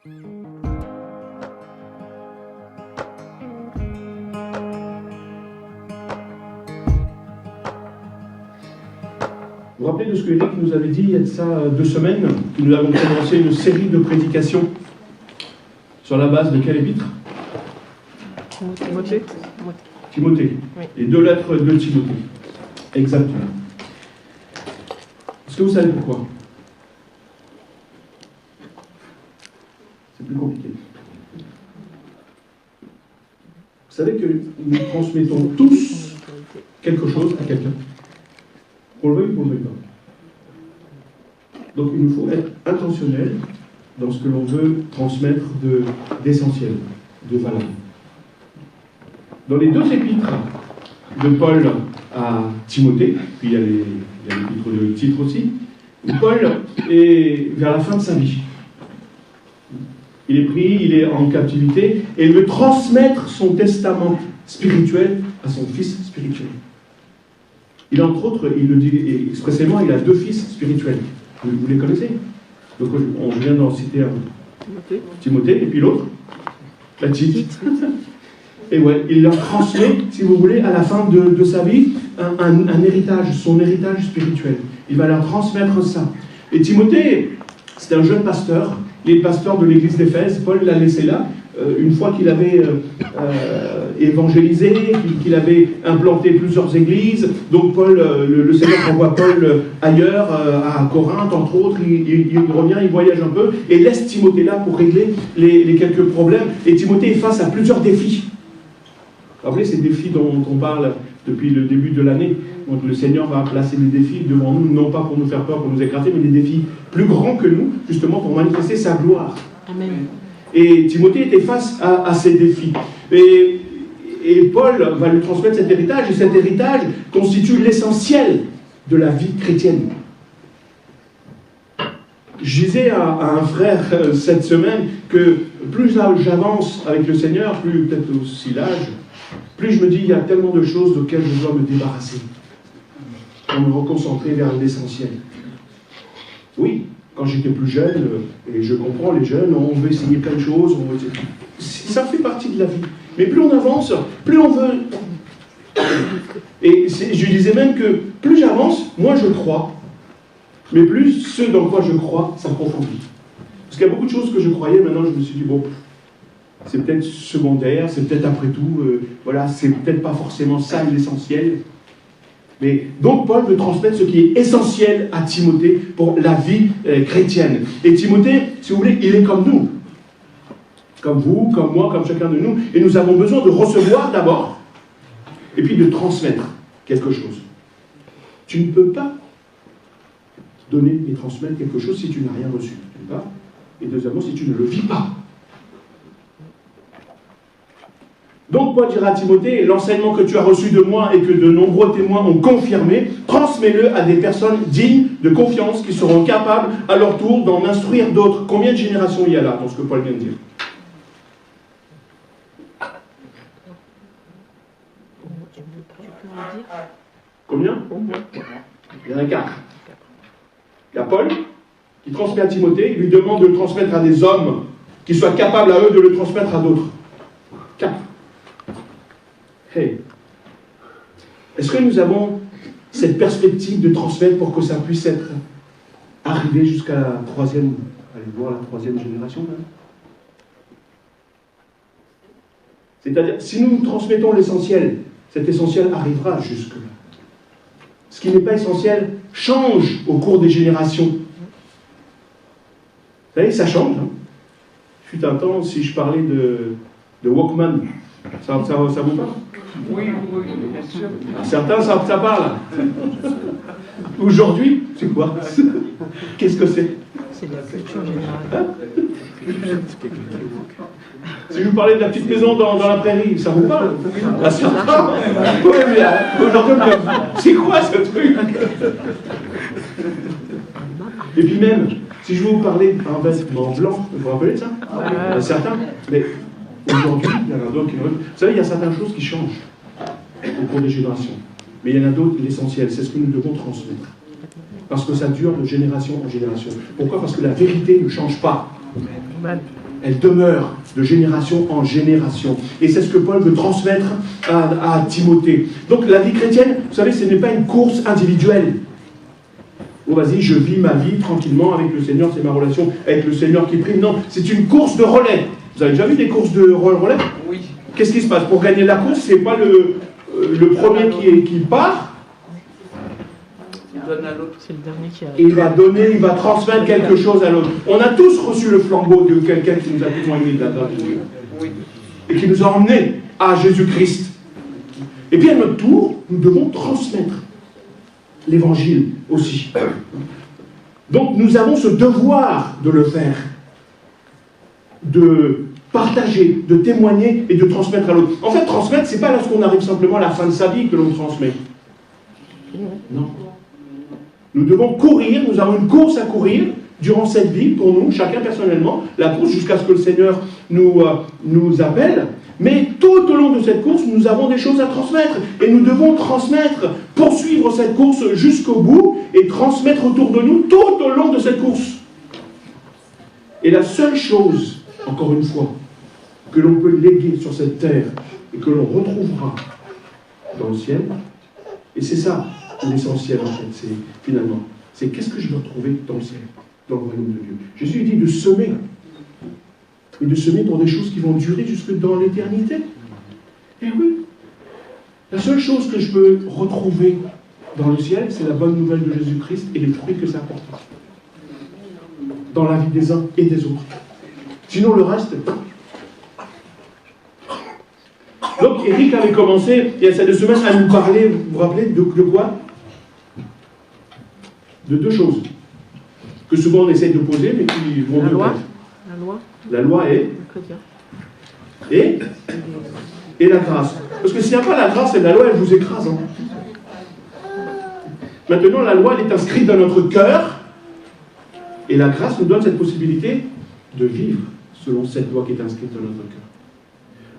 Vous vous rappelez de ce que Eric nous avait dit il y a de ça 2 semaines, que nous avons commencé une série de prédications sur la base de quel épître? Timothée. Timothée. Oui. Les 2 lettres de Timothée. Exactement. Est-ce que vous savez pourquoi? C'est plus compliqué. Vous savez que nous transmettons tous quelque chose à quelqu'un. Qu'on le veuille ou qu'on ne le veuille pas. Donc il nous faut être intentionnel dans ce que l'on veut transmettre d'essentiel, de valeur. Dans les 2 épîtres de Paul à Timothée, puis il y a l'épître de Titre aussi, Paul est vers la fin de sa vie. Il est pris, il est en captivité, et il veut transmettre son testament spirituel à son fils spirituel. Il, entre autres, il le dit expressément, il a 2 fils spirituels. Vous les connaissez? Donc on vient d'en citer un. Timothée, et puis l'autre, la Tite. Et ouais, il leur transmet, si vous voulez, à la fin de sa vie, un héritage, son héritage spirituel. Il va leur transmettre ça. Et Timothée, c'était un jeune pasteur, il est pasteur de l'église d'Éphèse. Paul l'a laissé là, une fois qu'il avait évangélisé, qu'il avait implanté plusieurs églises. Donc Paul, le Seigneur envoie Paul ailleurs, à Corinthe, entre autres. Il revient, il voyage un peu, et laisse Timothée là pour régler les quelques problèmes. Et Timothée est face à plusieurs défis. Vous vous rappelez ces défis dont on parle depuis le début de l'année? Donc le Seigneur va placer des défis devant nous, non pas pour nous faire peur, pour nous écraser, mais des défis plus grands que nous, justement pour manifester sa gloire. Amen. Et Timothée était face à ces défis. Et Paul va lui transmettre cet héritage, et cet héritage constitue l'essentiel de la vie chrétienne. Je disais à un frère cette semaine que plus j'avance avec le Seigneur, plus peut-être aussi l'âge, plus je me dis il y a tellement de choses auxquelles je dois me débarrasser pour me reconcentrer vers l'essentiel. Oui, quand j'étais plus jeune, et je comprends les jeunes, on veut essayer plein de choses, ça fait partie de la vie. Mais plus on avance, plus on veut. Et je disais même que plus j'avance, moins je crois. Mais plus ce dans quoi je crois s'approfondit. Parce qu'il y a beaucoup de choses que je croyais, maintenant je me suis dit, bon, c'est peut-être secondaire, c'est peut-être après tout, voilà, c'est peut-être pas forcément ça l'essentiel. Mais donc Paul veut transmettre ce qui est essentiel à Timothée pour la vie chrétienne. Et Timothée, si vous voulez, il est comme nous. Comme vous, comme moi, comme chacun de nous. Et nous avons besoin de recevoir d'abord, et puis de transmettre quelque chose. Tu ne peux pas donner et transmettre quelque chose si tu n'as rien reçu. Et deuxièmement, si tu ne le vis pas. Donc, Paul dira à Timothée, l'enseignement que tu as reçu de moi et que de nombreux témoins ont confirmé, transmets-le à des personnes dignes de confiance qui seront capables, à leur tour, d'en instruire d'autres. Combien de générations il y a là, dans ce que Paul vient de dire? Combien? Il y en a 4. Il y a Paul, qui transmet à Timothée, il lui demande de le transmettre à des hommes qui soient capables à eux de le transmettre à d'autres. 4. Hey. Est-ce que nous avons cette perspective de transmettre pour que ça puisse être arrivé jusqu'à la 3e, allez voir la 3e génération même? C'est-à-dire, si nous transmettons l'essentiel, cet essentiel arrivera jusque-là. Ce qui n'est pas essentiel change au cours des générations. Vous savez, ça change. Hein. Fut un temps, si je parlais de Walkman, ça vous parle? Oui, bien sûr. Certains, ça parle. Aujourd'hui, c'est quoi? Qu'est-ce que c'est? C'est la culture générale. Hein? Si je vous parlais de la petite maison dans la prairie, ça vous parle? À certains. Oui, mais aujourd'hui, c'est quoi ce truc? Et puis même, si je veux vous parler d'un vêtement blanc, vous vous rappelez de ça? Certains. Mais aujourd'hui, il y en a d'autres qui... Vous savez, il y a certaines choses qui changent au cours des générations. Mais il y en a d'autres, l'essentiel, c'est ce que nous devons transmettre. Parce que ça dure de génération en génération. Pourquoi? Parce que la vérité ne change pas. elle demeure de génération en génération. Et c'est ce que Paul veut transmettre à Timothée. Donc la vie chrétienne, vous savez, ce n'est pas une course individuelle. Oh, vas-y, je vis ma vie tranquillement avec le Seigneur, c'est ma relation avec le Seigneur qui prime. Non, c'est une course de relais. Vous avez déjà vu des courses de relais? Oui. Qu'est-ce qui se passe? Pour gagner la course, c'est pas le premier qui part. Donne à l'autre. C'est le dernier qui Et il va donner, il va transmettre quelque chose à l'autre. On a tous reçu le flambeau de quelqu'un qui nous a témoigné de la grâce de Dieu. Oui. Et qui nous a emmenés à Jésus-Christ. Et puis à notre tour, nous devons transmettre l'évangile aussi. Donc nous avons ce devoir de le faire, de partager, de témoigner et de transmettre à l'autre. En fait, transmettre, c'est pas lorsqu'on arrive simplement à la fin de sa vie que l'on transmet. Non. Nous devons courir, nous avons une course à courir durant cette vie, pour nous, chacun personnellement, la course jusqu'à ce que le Seigneur nous appelle. Mais tout au long de cette course, nous avons des choses à transmettre. Et nous devons transmettre, poursuivre cette course jusqu'au bout et transmettre autour de nous tout au long de cette course. Et la seule chose, encore une fois, que l'on peut léguer sur cette terre et que l'on retrouvera dans le ciel, et c'est ça l'essentiel en fait, c'est finalement, c'est qu'est-ce que je vais retrouver dans le ciel, dans le royaume de Dieu. Jésus dit de semer. Et de semer pour des choses qui vont durer jusque dans l'éternité. Et oui, la seule chose que je peux retrouver dans le ciel, c'est la bonne nouvelle de Jésus-Christ et les fruits que ça apporte. Dans la vie des uns et des autres. Sinon, le reste... Donc, Eric avait commencé, il y a ces 2 semaines, à nous parler, vous vous rappelez, de quoi? De 2 choses. Que souvent on essaie d'opposer, mais qui vont de pair. La loi est et la grâce. Parce que s'il n'y a pas la grâce et la loi, elle vous écrase. Hein. Maintenant, la loi, elle est inscrite dans notre cœur. Et la grâce nous donne cette possibilité de vivre selon cette loi qui est inscrite dans notre cœur.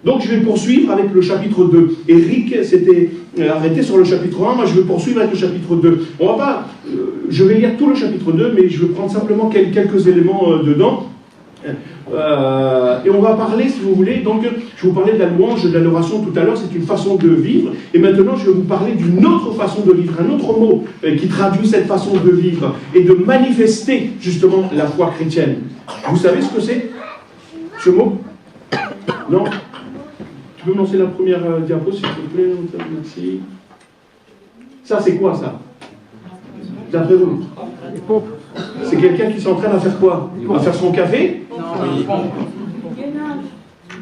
Donc, je vais poursuivre avec le chapitre 2. Eric s'était arrêté sur le chapitre 1. Moi, je vais poursuivre avec le chapitre 2. On va pas... je vais lire tout le chapitre 2, mais je vais prendre simplement quelques éléments dedans. Et on va parler, si vous voulez, donc je vous parlais de la louange, de l'adoration tout à l'heure, c'est une façon de vivre, et maintenant je vais vous parler d'une autre façon de vivre, un autre mot qui traduit cette façon de vivre et de manifester justement la foi chrétienne. Vous savez ce que c'est, ce mot? Non? Tu peux me lancer la première diapo, s'il te plaît? Merci. Ça, c'est quoi ça? D'après vous? Les pompes. C'est quelqu'un qui s'entraîne à faire quoi? À faire son café?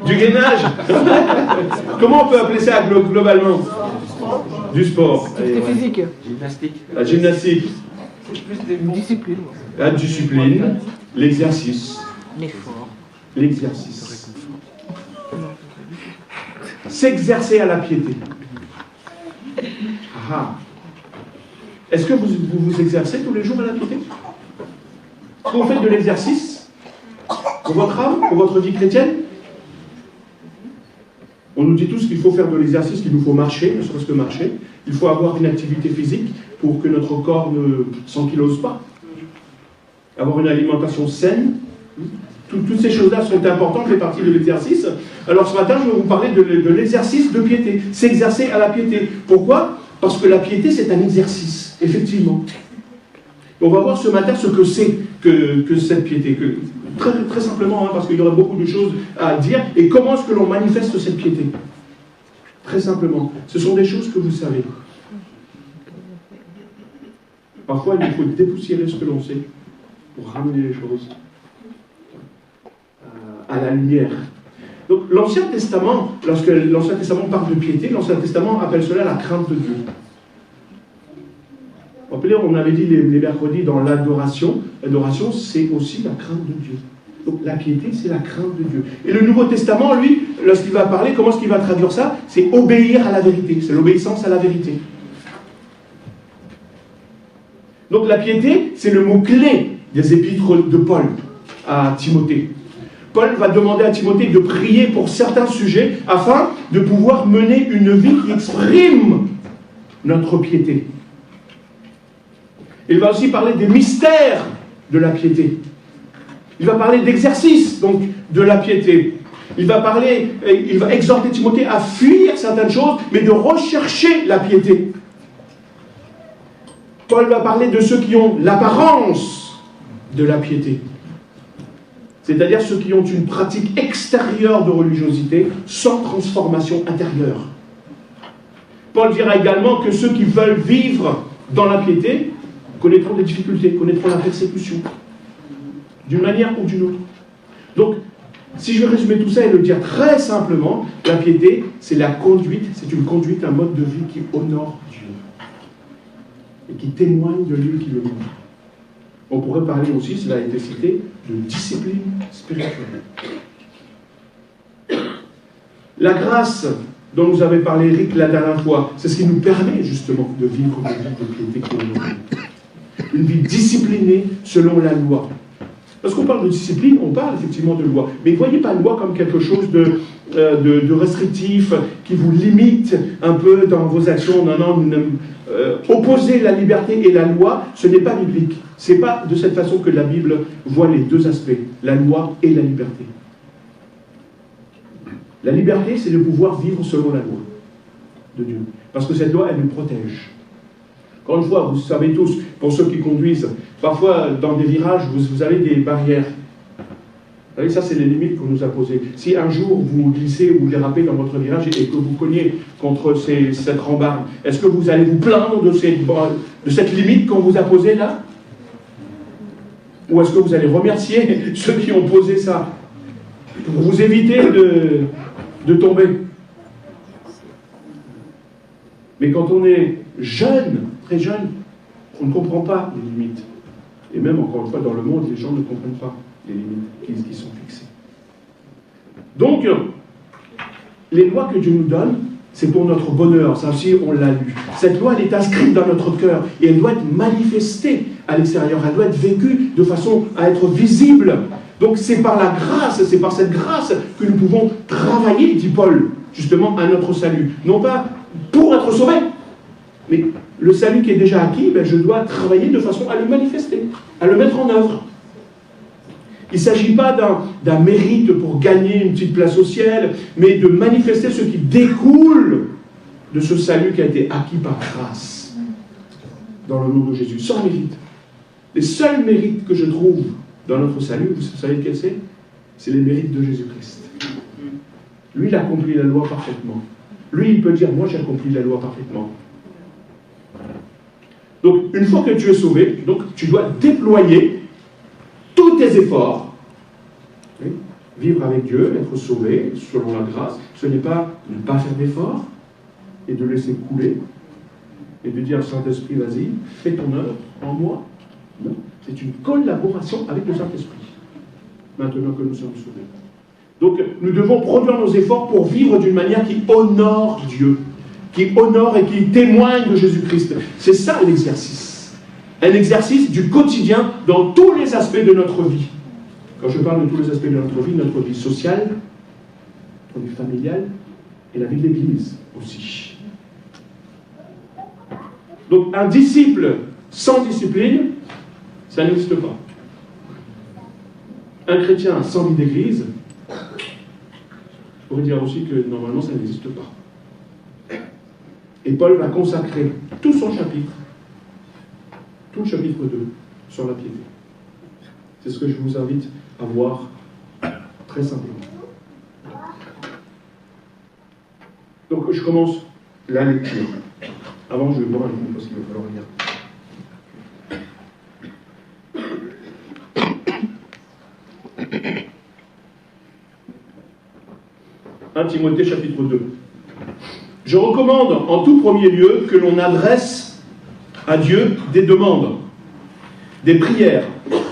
Du gainage. Comment on peut appeler ça globalement? Du sport. Activité physique. Gymnastique. La gymnastique. Une discipline. La discipline. L'exercice. L'effort. L'exercice. S'exercer à la piété. Ah. Est-ce que vous vous exercez tous les jours à la piété? Est-ce que vous faites de l'exercice pour votre âme, pour votre vie chrétienne? On nous dit tous qu'il faut faire de l'exercice, qu'il nous faut marcher, ne serait-ce que marcher. Il faut avoir une activité physique pour que notre corps ne s'ankylose pas. Avoir une alimentation saine. Toutes ces choses-là sont importantes, fait partie de l'exercice. Alors ce matin, je vais vous parler de l'exercice de piété. S'exercer à la piété. Pourquoi? Parce que la piété, c'est un exercice, effectivement. Et on va voir ce matin ce que c'est que cette piété. Très, très simplement, hein, parce qu'il y aura beaucoup de choses à dire. Et comment est-ce que l'on manifeste cette piété? Très simplement. Ce sont des choses que vous savez. Parfois, il faut dépoussiérer ce que l'on sait pour ramener les choses à la lumière. Donc, l'Ancien Testament, lorsque l'Ancien Testament parle de piété, l'Ancien Testament appelle cela la crainte de Dieu. Rappelez, on avait dit les mercredis dans l'adoration. L'adoration, c'est aussi la crainte de Dieu. Donc, la piété, c'est la crainte de Dieu. Et le Nouveau Testament, lui, lorsqu'il va parler, comment est-ce qu'il va traduire ça? C'est obéir à la vérité. C'est l'obéissance à la vérité. Donc, la piété, c'est le mot-clé des épîtres de Paul à Timothée. Paul va demander à Timothée de prier pour certains sujets afin de pouvoir mener une vie qui exprime notre piété. Il va aussi parler des mystères de la piété. Il va parler d'exercice, donc de la piété. Il va exhorter Timothée à fuir certaines choses, mais de rechercher la piété. Paul va parler de ceux qui ont l'apparence de la piété. C'est-à-dire ceux qui ont une pratique extérieure de religiosité sans transformation intérieure. Paul dira également que ceux qui veulent vivre dans la piété connaîtront des difficultés, connaîtront la persécution, d'une manière ou d'une autre. Donc, si je vais résumer tout ça et le dire très simplement, la piété, c'est la conduite, c'est une conduite, un mode de vie qui honore Dieu et qui témoigne de lui qui le montre. On pourrait parler aussi, cela a été cité, de discipline spirituelle. La grâce dont nous avait parlé Eric la dernière fois, c'est ce qui nous permet justement de vivre une vie de piété qui honore Dieu. Une vie disciplinée selon la loi. Parce qu'on parle de discipline, on parle effectivement de loi. Mais ne voyez pas la loi comme quelque chose de restrictif, qui vous limite un peu dans vos actions. Non, opposer la liberté et la loi, ce n'est pas biblique. Ce n'est pas de cette façon que la Bible voit les deux aspects, la loi et la liberté. La liberté, c'est de pouvoir vivre selon la loi de Dieu. Parce que cette loi, elle nous protège. Encore une fois, vous savez tous, pour ceux qui conduisent, parfois dans des virages, vous avez des barrières. Vous savez, ça, c'est les limites qu'on nous a posées. Si un jour vous glissez ou dérapez dans votre virage et que vous cognez contre cette rambarde, est-ce que vous allez vous plaindre de cette limite qu'on vous a posée là? Ou est-ce que vous allez remercier ceux qui ont posé ça pour vous éviter de tomber? Mais quand on est jeune, très jeune, on ne comprend pas les limites. Et même, encore une fois, dans le monde, les gens ne comprennent pas les limites qui sont fixées. Donc, les lois que Dieu nous donne, c'est pour notre bonheur. Ça aussi, on l'a lu. Cette loi, elle est inscrite dans notre cœur et elle doit être manifestée à l'extérieur. Elle doit être vécue de façon à être visible. Donc, c'est par la grâce, c'est par cette grâce que nous pouvons travailler, dit Paul, justement, à notre salut. Non pas pour être sauvé, mais le salut qui est déjà acquis, je dois travailler de façon à le manifester, à le mettre en œuvre. Il ne s'agit pas d'un mérite pour gagner une petite place au ciel, mais de manifester ce qui découle de ce salut qui a été acquis par grâce dans le nom de Jésus, sans mérite. Les seuls mérites que je trouve dans notre salut, vous savez quels c'est? C'est les mérites de Jésus-Christ. Lui, il a accompli la loi parfaitement. Lui, il peut dire, moi j'ai accompli la loi parfaitement. Donc, une fois que tu es sauvé, donc, tu dois déployer tous tes efforts. Oui, vivre avec Dieu, être sauvé, selon la grâce, ce n'est pas ne pas faire d'efforts et de laisser couler et de dire, Saint-Esprit, vas-y, fais ton œuvre en moi. Non, c'est une collaboration avec le Saint-Esprit, maintenant que nous sommes sauvés. Donc, nous devons produire nos efforts pour vivre d'une manière qui honore Dieu, qui honore et qui témoigne de Jésus-Christ. C'est ça l'exercice. Un exercice du quotidien dans tous les aspects de notre vie. Quand je parle de tous les aspects de notre vie sociale, notre vie familiale et la vie de l'Église aussi. Donc, un disciple sans discipline, ça n'existe pas. Un chrétien sans vie d'église, je pourrais dire aussi que normalement ça n'existe pas. Et Paul va consacrer tout son chapitre, tout le chapitre 2, sur la piété. C'est ce que je vous invite à voir très simplement. Donc je commence la lecture. Avant, je vais boire un coup parce qu'il va falloir lire. 1 Timothée chapitre 2. Je recommande en tout premier lieu que l'on adresse à Dieu des demandes, des prières,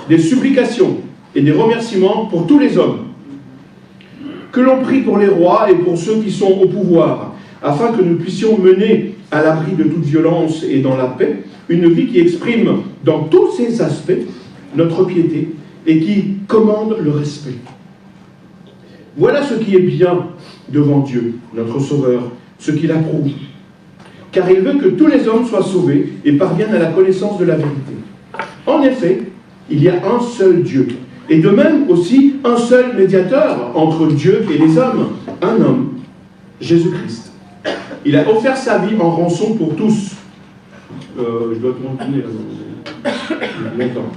des supplications et des remerciements pour tous les hommes. Que l'on prie pour les rois et pour ceux qui sont au pouvoir, afin que nous puissions mener à l'abri de toute violence et dans la paix, une vie qui exprime dans tous ses aspects notre piété et qui commande le respect. Voilà ce qui est bien devant Dieu, notre Sauveur, ce qu'il approuve. Car il veut que tous les hommes soient sauvés et parviennent à la connaissance de la vérité. En effet, il y a un seul Dieu, Et de même aussi, un seul médiateur entre Dieu et les hommes, un homme, Jésus-Christ. Il a offert sa vie en rançon pour tous. Je dois te retourner là. Longtemps.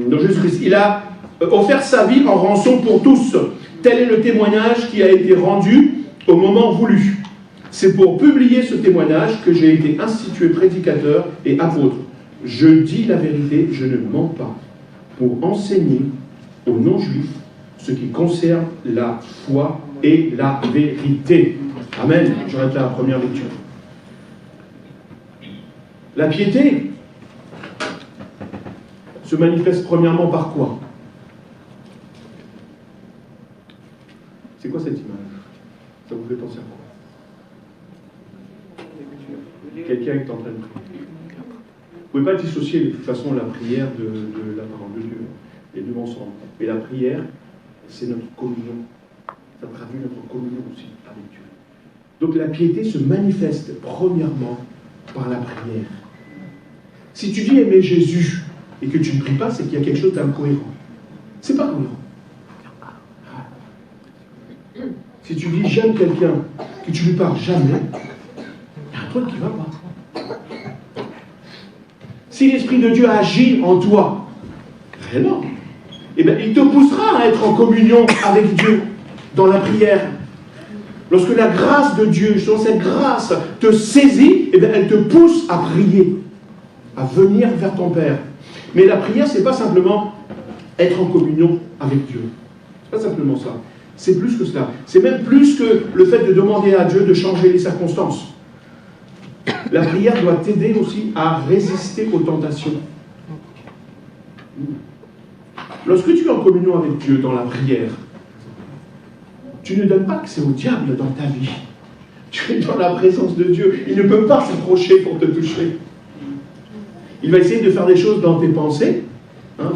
Donc Jésus-Christ, il a offert sa vie en rançon pour tous. Tel est le témoignage qui a été rendu au moment voulu. C'est pour publier ce témoignage que j'ai été institué prédicateur et apôtre. Je dis la vérité, je ne mens pas, pour enseigner aux non-juifs ce qui concerne la foi et la vérité. Amen. J'arrête là la première lecture. La piété se manifeste premièrement par quoi? C'est quoi cette image? Ça vous fait penser à quoi? Quelqu'un qui est en train de prier. Vous ne pouvez pas dissocier de toute façon la prière de la parole de Dieu. Les deux ensemble. Et la prière, c'est notre communion. Ça traduit notre communion aussi avec Dieu. Donc la piété se manifeste premièrement par la prière. Si tu dis aimer Jésus et que tu ne pries pas, c'est qu'il y a quelque chose d'incohérent. C'est pas cohérent. Si tu dis j'aime quelqu'un, que tu ne lui parles jamais, il y a un truc qui ne va pas. Si l'Esprit de Dieu agit en toi, réellement, eh bien, il te poussera à être en communion avec Dieu dans la prière. Lorsque la grâce de Dieu, justement cette grâce, te saisit, eh bien, elle te pousse à prier, à venir vers ton Père. Mais la prière, ce n'est pas simplement être en communion avec Dieu. Ce n'est pas simplement ça. C'est plus que cela. C'est même plus que le fait de demander à Dieu de changer les circonstances. La prière doit t'aider aussi à résister aux tentations. Lorsque tu es en communion avec Dieu dans la prière, tu ne donnes pas accès au diable dans ta vie. Tu es dans la présence de Dieu. Il ne peut pas s'approcher pour te toucher. Il va essayer de faire des choses dans tes pensées,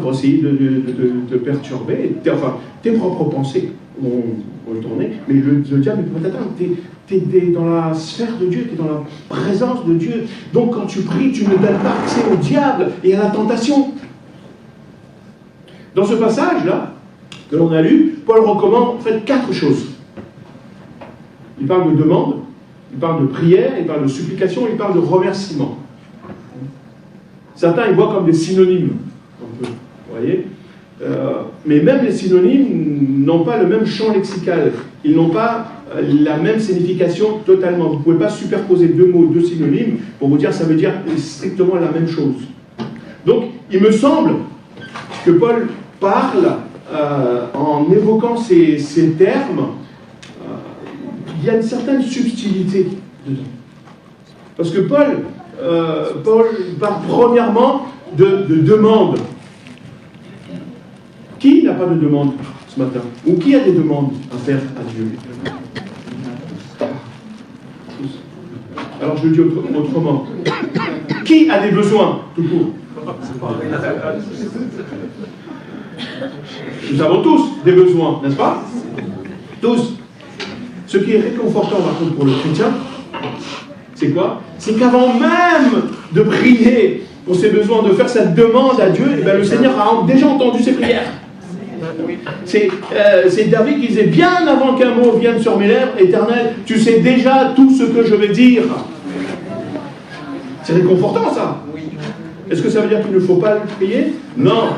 pour essayer de te perturber, enfin, tes propres pensées vont le tourner, mais le diable ne peut pas t'atteindre. Tu es dans la sphère de Dieu, tu es dans la présence de Dieu. Donc quand tu pries, tu ne donnes pas accès au diable et à la tentation. Dans ce passage-là, que l'on a lu, Paul recommande en fait 4 choses. Il parle de demande, il parle de prière, il parle de supplication, il parle de remerciement. Certains ils voient comme des synonymes, un peu, vous voyez. Mais même les synonymes n'ont pas le même champ lexical. Ils n'ont pas la même signification totalement. Vous ne pouvez pas superposer 2 mots, 2 synonymes pour vous dire ça veut dire strictement la même chose. Donc, il me semble que Paul parle en évoquant ces termes, il y a une certaine subtilité dedans. Parce que Paul parle premièrement de demande. Qui n'a pas de demande ce matin? Ou qui a des demandes à faire à Dieu? Alors je le dis autrement. Qui a des besoins, tout court? Nous avons tous des besoins, n'est-ce pas? Tous. Ce qui est réconfortant par contre pour le chrétien, c'est quoi? C'est qu'avant même de prier pour ses besoins, de faire cette demande à Dieu, eh bien, le Seigneur a déjà entendu ses prières. C'est David qui disait, bien avant qu'un mot vienne sur mes lèvres, Éternel, tu sais déjà tout ce que je vais dire. C'est réconfortant ça. Est-ce que ça veut dire qu'il ne faut pas prier? Non.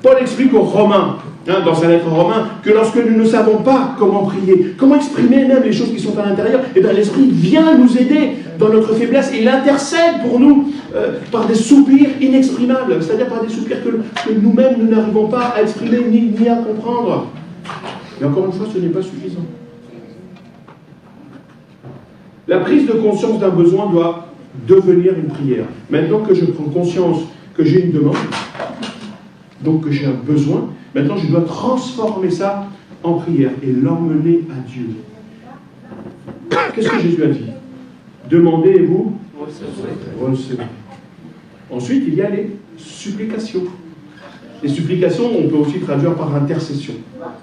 Paul explique aux Romains, dans sa lettre aux Romains, que lorsque nous ne savons pas comment prier, comment exprimer même les choses qui sont à l'intérieur, eh bien l'Esprit vient nous aider dans notre faiblesse. Il intercède pour nous par des soupirs inexprimables, c'est-à-dire par des soupirs que nous-mêmes nous n'arrivons pas à exprimer ni à comprendre. Et encore une fois, ce n'est pas suffisant. La prise de conscience d'un besoin doit devenir une prière. Maintenant que je prends conscience que j'ai une demande, donc que j'ai un besoin, maintenant je dois transformer ça en prière et l'emmener à Dieu. Qu'est-ce que Jésus a dit? Demandez et vous recevez. Ensuite, il y a les supplications. Les supplications, on peut aussi traduire par intercession.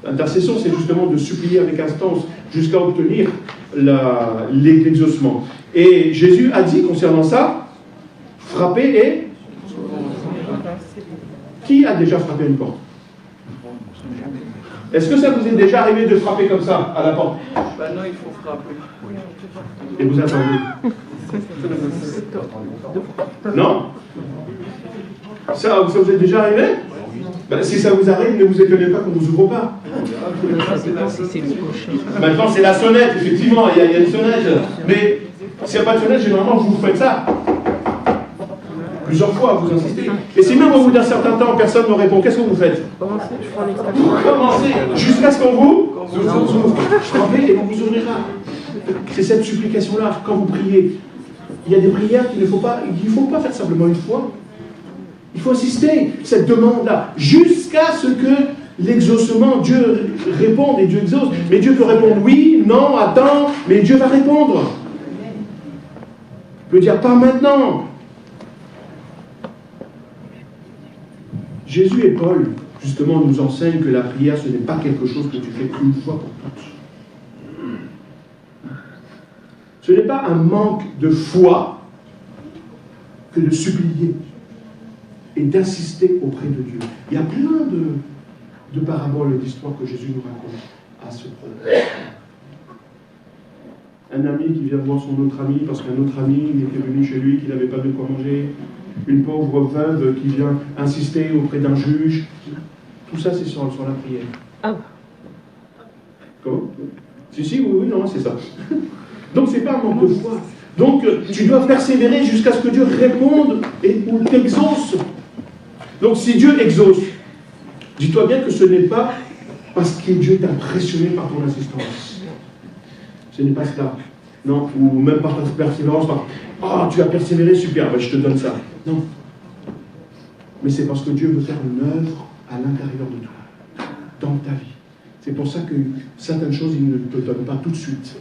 L'intercession, c'est justement de supplier avec instance jusqu'à obtenir l'exaucement. Et Jésus a dit concernant ça, frappez et Qui a déjà frappé à une porte? Est-ce que ça vous est déjà arrivé de frapper comme ça à la porte? Ben non, il faut frapper. Et vous attendez? Non? Ça vous est déjà arrivé? Ben, si ça vous arrive, ne vous étonnez pas qu'on ne vous ouvre pas. Maintenant, c'est la sonnette, effectivement, il y a une sonnette. Mais s'il n'y a pas de sonnette, généralement, vous faites ça. Plusieurs fois, vous insistez. Et si même au bout d'un certain temps, personne ne répond, qu'est-ce que vous faites? Vous commencez jusqu'à ce qu'on vous ouvre. Frappez et on vous ouvrira. C'est cette supplication-là, quand vous priez. Il y a des prières qu'il ne faut pas faire simplement une fois. Il faut insister, cette demande-là, jusqu'à ce que l'exaucement, Dieu réponde et Dieu exauce. Mais Dieu peut répondre oui, non, attends, mais Dieu va répondre. Il peut dire pas maintenant. Jésus et Paul, justement, nous enseignent que la prière, ce n'est pas quelque chose que tu fais qu'une fois pour toutes. Ce n'est pas un manque de foi que de supplier et d'insister auprès de Dieu. Il y a plein de paraboles et d'histoires que Jésus nous raconte à ce propos. Un ami qui vient voir son autre ami parce qu'un autre ami était venu chez lui, qui n'avait pas de quoi manger. Une pauvre veuve qui vient insister auprès d'un juge. Tout ça, c'est sur la prière. Ah. Comment? Si, oui, non, c'est ça. Donc, ce n'est pas un manque de foi. Donc, tu dois persévérer jusqu'à ce que Dieu réponde ou t'exauce. Donc, si Dieu exauce, dis-toi bien que ce n'est pas parce que Dieu t'a impressionné par ton assistance. Ce n'est pas cela. Non, ou même par ta persévérance, tu as persévéré, super, je te donne ça. Non. Mais c'est parce que Dieu veut faire une œuvre à l'intérieur de toi, dans ta vie. C'est pour ça que certaines choses, il ne te donne pas tout de suite.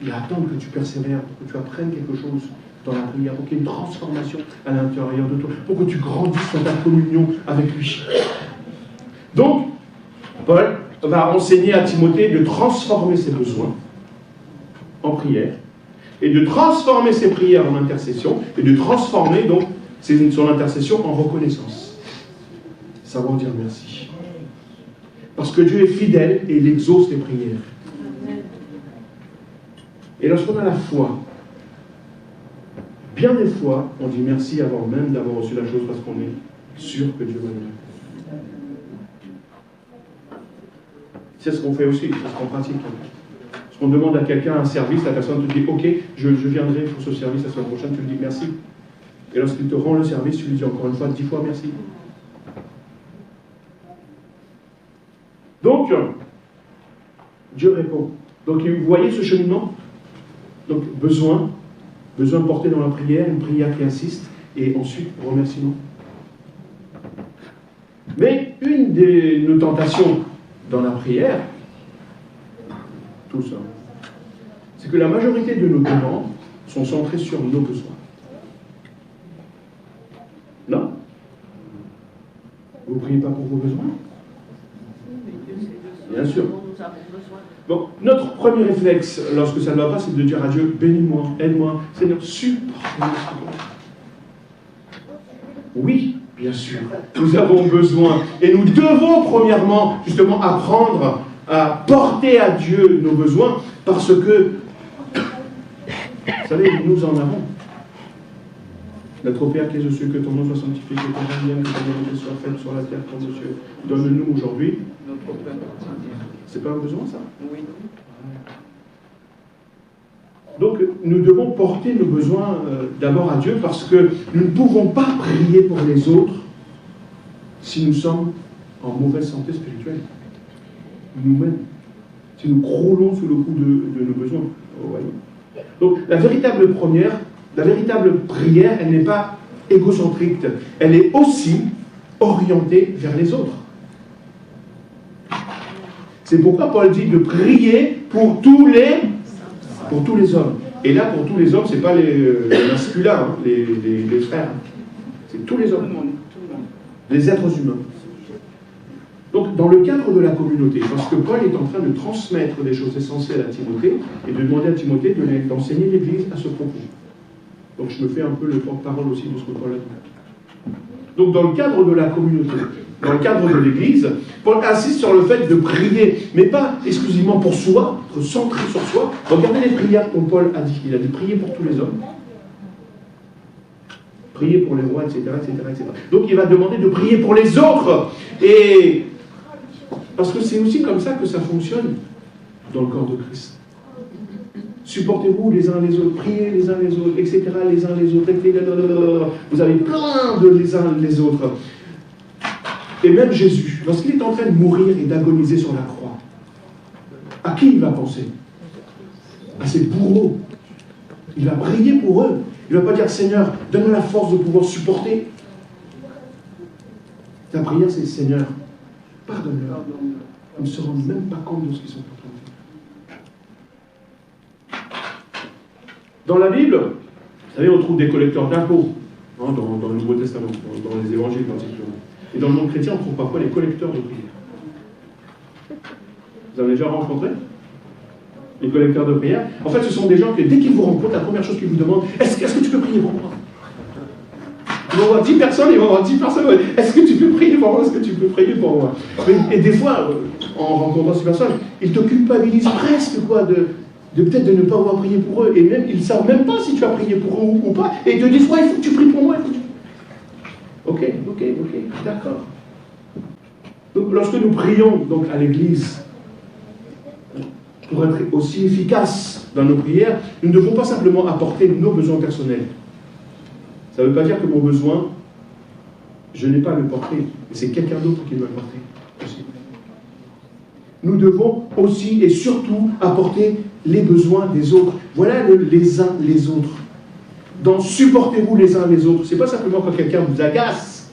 Il attend que tu persévères, pour que tu apprennes quelque chose dans la prière, pour qu'il y ait une transformation à l'intérieur de toi, pour que tu grandisses dans ta communion avec lui. Donc, Paul va enseigner à Timothée de transformer ses besoins en prière, et de transformer ses prières en intercession, et de transformer donc son intercession en reconnaissance. Savoir dire merci. Parce que Dieu est fidèle et il exauce les prières. Et lorsqu'on a la foi, bien des fois, on dit merci avant même d'avoir reçu la chose parce qu'on est sûr que Dieu va nous répondre. C'est ce qu'on fait aussi, c'est ce qu'on pratique. Lorsqu'on demande à quelqu'un un service, la personne te dit « Ok, je viendrai pour ce service la semaine prochaine », tu lui dis « Merci ». Et lorsqu'il te rend le service, tu lui dis encore une fois 10 fois « Merci ». Donc, Dieu répond. Donc, vous voyez ce cheminement? Donc, besoin porté dans la prière, une prière qui insiste, et ensuite, remerciement. Mais une de nos tentations dans la prière, tout ça, c'est que la majorité de nos demandes sont centrées sur nos besoins. Non? Vous ne priez pas pour vos besoins? Bien sûr. Bon, notre premier réflexe, lorsque ça ne va pas, c'est de dire à Dieu, bénis-moi, aide-moi, Seigneur, supporte-moi. Oui, bien sûr, nous avons besoin, et nous devons premièrement, justement, apprendre à porter à Dieu nos besoins, parce que, vous savez, nous en avons. Notre Père qui es aux cieux, que ton nom soit sanctifié, que ton nom vienne, que ta volonté soit faite sur la terre comme au ciel. Donne-nous aujourd'hui. C'est pas un besoin, ça? Oui. Donc, nous devons porter nos besoins d'abord à Dieu, parce que nous ne pouvons pas prier pour les autres si nous sommes en mauvaise santé spirituelle. Nous-mêmes. Si nous croulons sous le coup de nos besoins. Vous voyez? Donc, la véritable prière, elle n'est pas égocentrique. Elle est aussi orientée vers les autres. C'est pourquoi Paul dit de prier pour tous les hommes. Et là, pour tous les hommes, ce n'est pas les masculins, hein, les frères. C'est tous les hommes. Les êtres humains. Donc, dans le cadre de la communauté, parce que Paul est en train de transmettre des choses essentielles à Timothée, et de demander à Timothée d'enseigner l'Église à ce propos. Donc, je me fais un peu le porte-parole aussi de ce que Paul a dit. Donc dans le cadre de la communauté, dans le cadre de l'Église, Paul insiste sur le fait de prier, mais pas exclusivement pour soi, être centré sur soi. Regardez les prières dont Paul a dit. Il a dit prier pour tous les hommes, prier pour les rois, etc., etc., etc. Donc il va demander de prier pour les autres. Et parce que c'est aussi comme ça que ça fonctionne dans le corps de Christ. Supportez-vous les uns les autres, priez les uns les autres, etc., les uns les autres, vous avez plein de les uns les autres. Et même Jésus, lorsqu'il est en train de mourir et d'agoniser sur la croix, à qui il va penser? À ses bourreaux. Il va prier pour eux. Il ne va pas dire, Seigneur, donne-moi la force de pouvoir supporter. Ta prière, c'est, Seigneur, pardonne-leur. Ils ne se rendent même pas compte de ce qu'ils sont en train de faire. Dans la Bible, vous savez, on trouve des collecteurs d'impôts, hein, dans le Nouveau Testament, dans les évangiles particulièrement. Et dans le monde chrétien, on trouve parfois les collecteurs de prière. Vous avez déjà rencontré les collecteurs de prière? En fait, ce sont des gens que, dès qu'ils vous rencontrent, la première chose qu'ils vous demandent, est-ce que tu peux prier pour moi? Ils vont voir 10 personnes, ils vont voir 10 personnes, est-ce que tu peux prier pour moi? Est-ce que tu peux prier pour moi? Et des fois, en rencontrant ces personnes, ils te culpabilisent presque, quoi, de peut-être de ne pas avoir prié pour eux, et même, ils ne savent même pas si tu as prié pour eux ou pas, et ils te disent, ouais, il faut que tu pries pour moi, il faut que tu... Ok, d'accord. Donc, lorsque nous prions donc, à l'Église, pour être aussi efficaces dans nos prières, nous ne devons pas simplement apporter nos besoins personnels. Ça ne veut pas dire que mon besoin, je n'ai pas à le porter, mais c'est quelqu'un d'autre qui doit le porter aussi. Nous devons aussi et surtout apporter les besoins des autres. Voilà les uns les autres. Donc supportez-vous les uns les autres. Ce n'est pas simplement quand quelqu'un vous agace.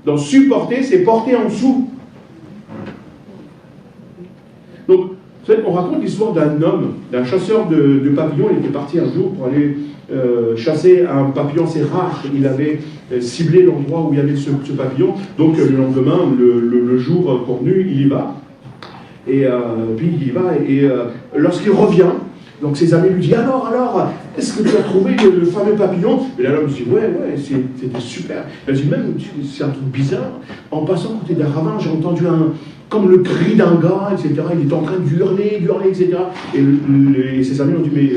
Donc supporter, c'est porter en dessous. Donc, vous savez, on raconte l'histoire d'un homme, d'un chasseur de papillons. Il était parti un jour pour aller chasser un papillon assez rare. Il avait ciblé l'endroit où il y avait ce papillon. Donc le lendemain, le jour convenu, il y va. Et puis il y va. Et lorsqu'il revient, donc ses amis lui disent, alors, est-ce que tu as trouvé le fameux papillon? Et là, l'homme dit, ouais, c'était super. Il dit, même, c'est un truc bizarre. En passant à côté d'un ravin, j'ai entendu comme le cri d'un gars, etc. Il était en train de hurler, etc. Et ses amis ont dit, mais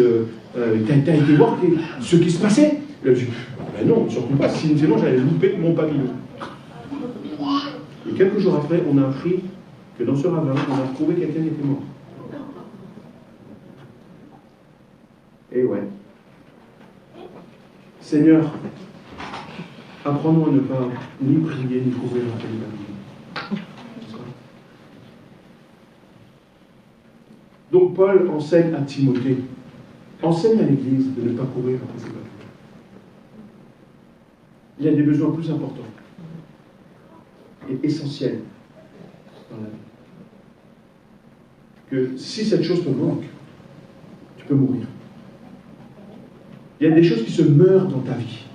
t'as été voir ce qui se passait? Il a dit, ben non, surtout pas, sinon j'allais louper mon papillon. Et quelques jours après, on a appris que dans ce ravin, on a trouvé quelqu'un qui était mort. Et ouais. Seigneur, apprends-nous à ne pas ni prier, ni couvrir un papillon. Donc Paul enseigne à Timothée, enseigne à l'Église de ne pas courir après ces papillons. Il y a des besoins plus importants et essentiels dans la vie. Que si cette chose te manque, tu peux mourir. Il y a des choses qui se meurent dans ta vie.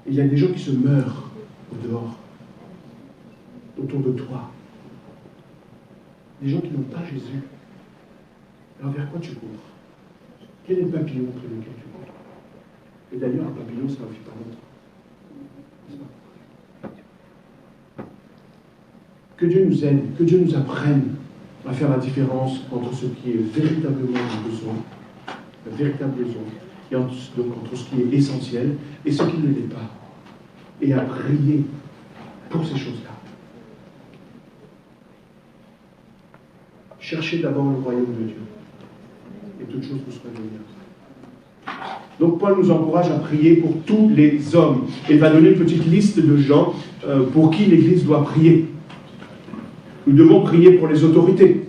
Et il y a des gens qui se meurent au dehors, autour de toi. Des gens qui n'ont pas Jésus. Alors vers quoi tu cours? Quel est le papillon entre lequel tu cours? Et d'ailleurs, un papillon, ça ne vit pas longtemps. Que Dieu nous aide, que Dieu nous apprenne à faire la différence entre ce qui est véritablement un besoin, un véritable besoin, et entre ce qui est essentiel et ce qui ne l'est pas. Et à prier pour ces choses-là. Cherchez d'abord le royaume de Dieu. Et toutes choses vous seront données. Donc Paul nous encourage à prier pour tous les hommes. Et il va donner une petite liste de gens pour qui l'Église doit prier. Nous devons prier pour les autorités.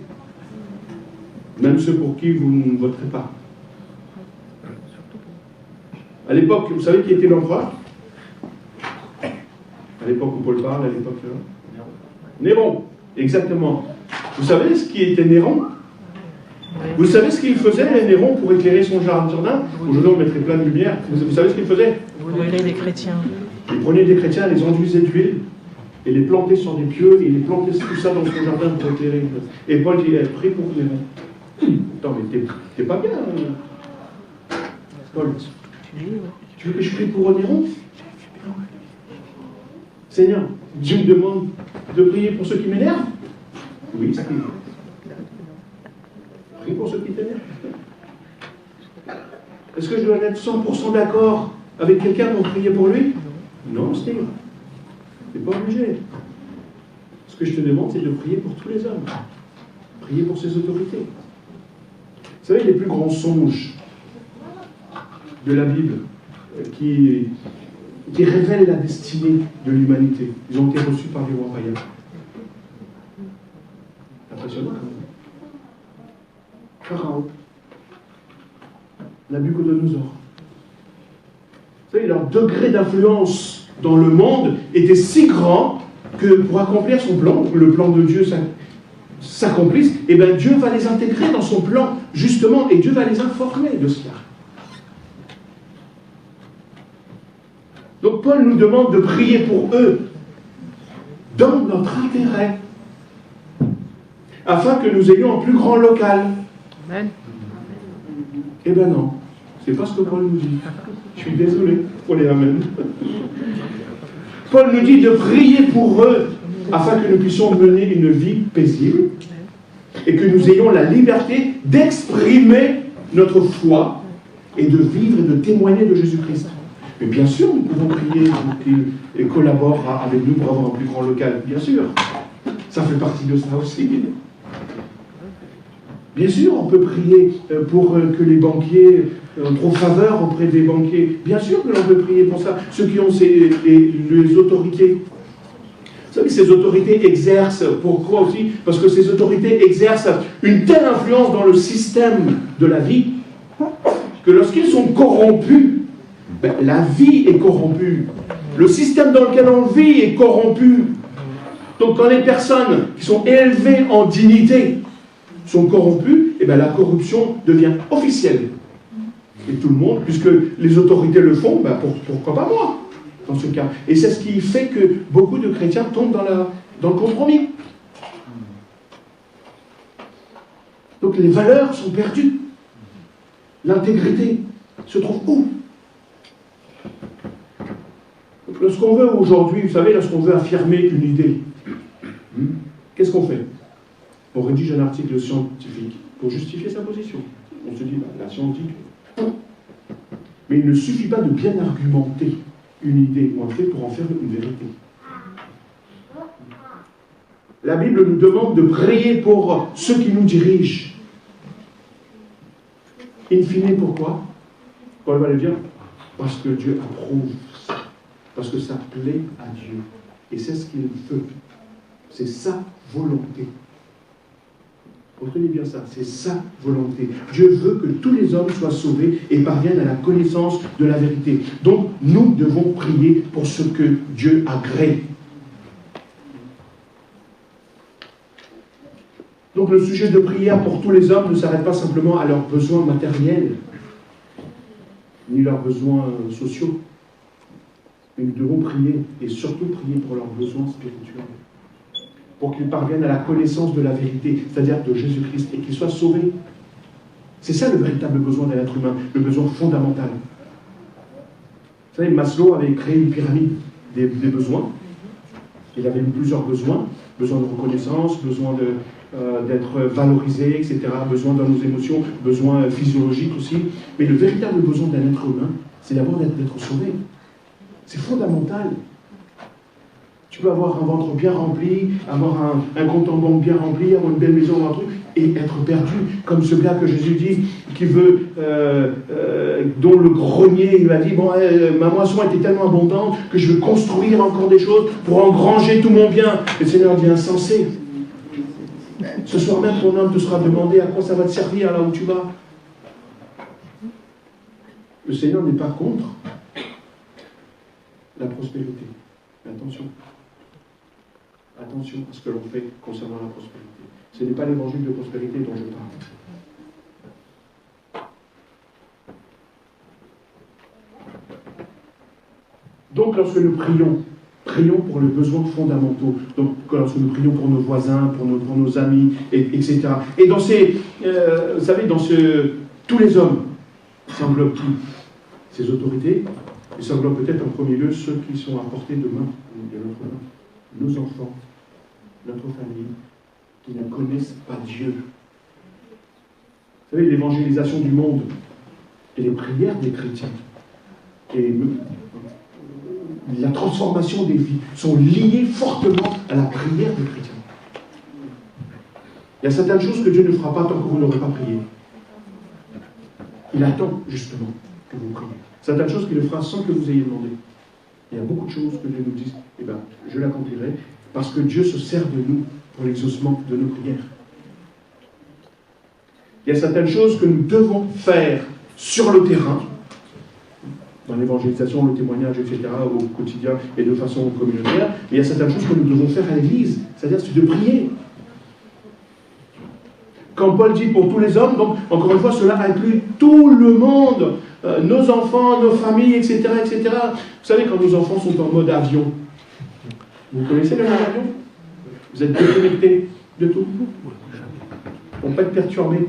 Même ceux pour qui vous ne voterez pas. À l'époque, vous savez qui était l'empereur? À l'époque où Paul parle, à l'époque... Néron, exactement. Vous savez ce qui était Néron? Vous savez ce qu'il faisait, Néron, pour éclairer son jardin? Aujourd'hui, on mettrait plein de lumière. Vous savez ce qu'il faisait? Brûler les chrétiens. Il prenait des chrétiens, les enduisait d'huile, et les plantait sur des pieux, et les plantait tout ça dans son jardin pour éclairer. Et Paul dit, prie pour Néron. Attends, mais t'es pas bien, Paul. Tu veux que je prie pour Néron? Seigneur, Dieu me demande de prier pour ceux qui m'énervent? Oui, ça prie. Prie pour ceux qui t'énervent. Est-ce que je dois être 100% d'accord avec quelqu'un pour prier pour lui? Non, Steve. Tu n'es pas obligé. Ce que je te demande, c'est de prier pour tous les hommes. Prier pour ses autorités. Vous savez, les plus grands songes de la Bible qui révèlent la destinée de l'humanité, ils ont été reçus par les rois païens. Impressionnant quand même. Pharaon, Nabucodonosor. Vous savez, leur degré d'influence dans le monde était si grand que pour accomplir son plan, pour que le plan de Dieu s'accomplisse, et bien Dieu va les intégrer dans son plan, justement, et Dieu va les informer de cela. Donc Paul nous demande de prier pour eux dans notre intérêt, afin que nous ayons un plus grand local. Amen. Eh bien non, c'est pas ce que Paul nous dit. Je suis désolé pour les amen. Paul nous dit de prier pour eux, afin que nous puissions mener une vie paisible, et que nous ayons la liberté d'exprimer notre foi, et de vivre et de témoigner de Jésus-Christ. Mais bien sûr, nous pouvons prier pour qu'il collabore avec nous pour avoir un plus grand local. Bien sûr. Ça fait partie de ça aussi. Bien sûr, on peut prier pour que les banquiers trouvent faveur auprès des banquiers. Bien sûr que l'on peut prier pour ça. Ceux qui ont les autorités. Vous savez, ces autorités exercent, pourquoi aussi? Parce que ces autorités exercent une telle influence dans le système de la vie que lorsqu'ils sont corrompus, ben, la vie est corrompue. Le système dans lequel on vit est corrompu. Donc quand les personnes qui sont élevées en dignité sont corrompues, et bien la corruption devient officielle. Et tout le monde, puisque les autorités le font, ben pourquoi pas moi, dans ce cas. Et c'est ce qui fait que beaucoup de chrétiens tombent dans le compromis. Donc les valeurs sont perdues. L'intégrité se trouve où? Lorsqu'on veut aujourd'hui, vous savez, lorsqu'on veut affirmer une idée, qu'est-ce qu'on fait? On rédige un article scientifique pour justifier sa position. On se dit, la science dit que... Mais il ne suffit pas de bien argumenter une idée ou un fait pour en faire une vérité. La Bible nous demande de prier pour ceux qui nous dirigent. In fine, pourquoi? Paul va le dire, parce que Dieu approuve ça. Parce que ça plaît à Dieu. Et c'est ce qu'il veut. C'est sa volonté. Retenez bien ça, c'est sa volonté. Dieu veut que tous les hommes soient sauvés et parviennent à la connaissance de la vérité. Donc, nous devons prier pour ce que Dieu agrée. Donc, le sujet de prière pour tous les hommes ne s'arrête pas simplement à leurs besoins matériels, ni leurs besoins sociaux. Mais nous devons prier, et surtout prier pour leurs besoins spirituels, pour qu'ils parviennent à la connaissance de la vérité, c'est-à-dire de Jésus-Christ, et qu'ils soient sauvés. C'est ça le véritable besoin d'un être humain, le besoin fondamental. Vous savez, Maslow avait créé une pyramide des besoins. Il avait plusieurs besoins, besoin de reconnaissance, besoin d'être valorisé, etc., besoin dans nos émotions, besoin physiologique aussi. Mais le véritable besoin d'un être humain, c'est d'abord d'être sauvé. C'est fondamental. Tu peux avoir un ventre bien rempli, avoir un compte en banque bien rempli, avoir une belle maison, un truc, et être perdu, comme ce gars que Jésus dit, qui veut, dont le grenier, il m'a dit, bon, ma moisson était tellement abondante que je veux construire encore des choses pour engranger tout mon bien. Et le Seigneur dit, insensé. Ce soir même, ton homme te sera demandé à quoi ça va te servir là où tu vas. Le Seigneur n'est pas contre la prospérité. Mais attention. Attention à ce que l'on fait concernant la prospérité. Ce n'est pas l'évangile de prospérité dont je parle. Donc, lorsque nous prions pour les besoins fondamentaux. Donc, lorsque nous prions pour nos voisins, pour nos amis, etc. Et dans ces, vous savez, tous les hommes s'enveloppent qui? Ces autorités, Et ça englobe peut-être en premier lieu ceux qui sont à portée de main, de notre main, nos enfants, notre famille, qui ne connaissent pas Dieu. Vous savez, l'évangélisation du monde et les prières des chrétiens et la transformation des vies sont liées fortement à la prière des chrétiens. Il y a certaines choses que Dieu ne fera pas tant que vous n'aurez pas prié. Il attend justement que vous priez. Certaines choses qu'il le fera sans que vous ayez demandé. Il y a beaucoup de choses que Dieu nous dit, eh bien, je l'accomplirai, parce que Dieu se sert de nous pour l'exaucement de nos prières. Il y a certaines choses que nous devons faire sur le terrain, dans l'évangélisation, le témoignage, etc., au quotidien et de façon communautaire. Mais il y a certaines choses que nous devons faire à l'Église, c'est-à-dire c'est de prier. Quand Paul dit pour tous les hommes, donc encore une fois, cela inclut tout le monde, nos enfants, nos familles, etc., etc. Vous savez, quand nos enfants sont en mode avion, vous connaissez le mode avion? Vous êtes déconnectés de tout. Ils ne vont pas être perturbés.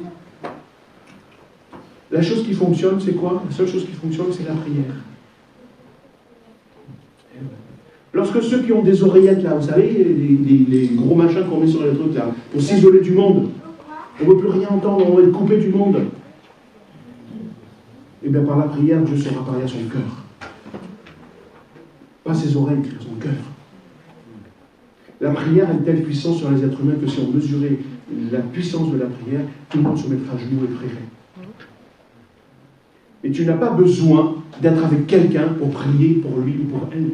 La chose qui fonctionne, c'est quoi? La seule chose qui fonctionne, c'est la prière. Lorsque ceux qui ont des oreillettes là, vous savez, les gros machins qu'on met sur les trucs là, pour s'isoler du monde, on ne veut plus rien entendre, on va être coupé du monde. Et bien par la prière, Dieu sera parlé à son cœur. Pas ses oreilles, son cœur. La prière a une telle puissance sur les êtres humains que si on mesurait la puissance de la prière, tout le monde se mettra à genoux et prierait. Et tu n'as pas besoin d'être avec quelqu'un pour prier pour lui ou pour elle.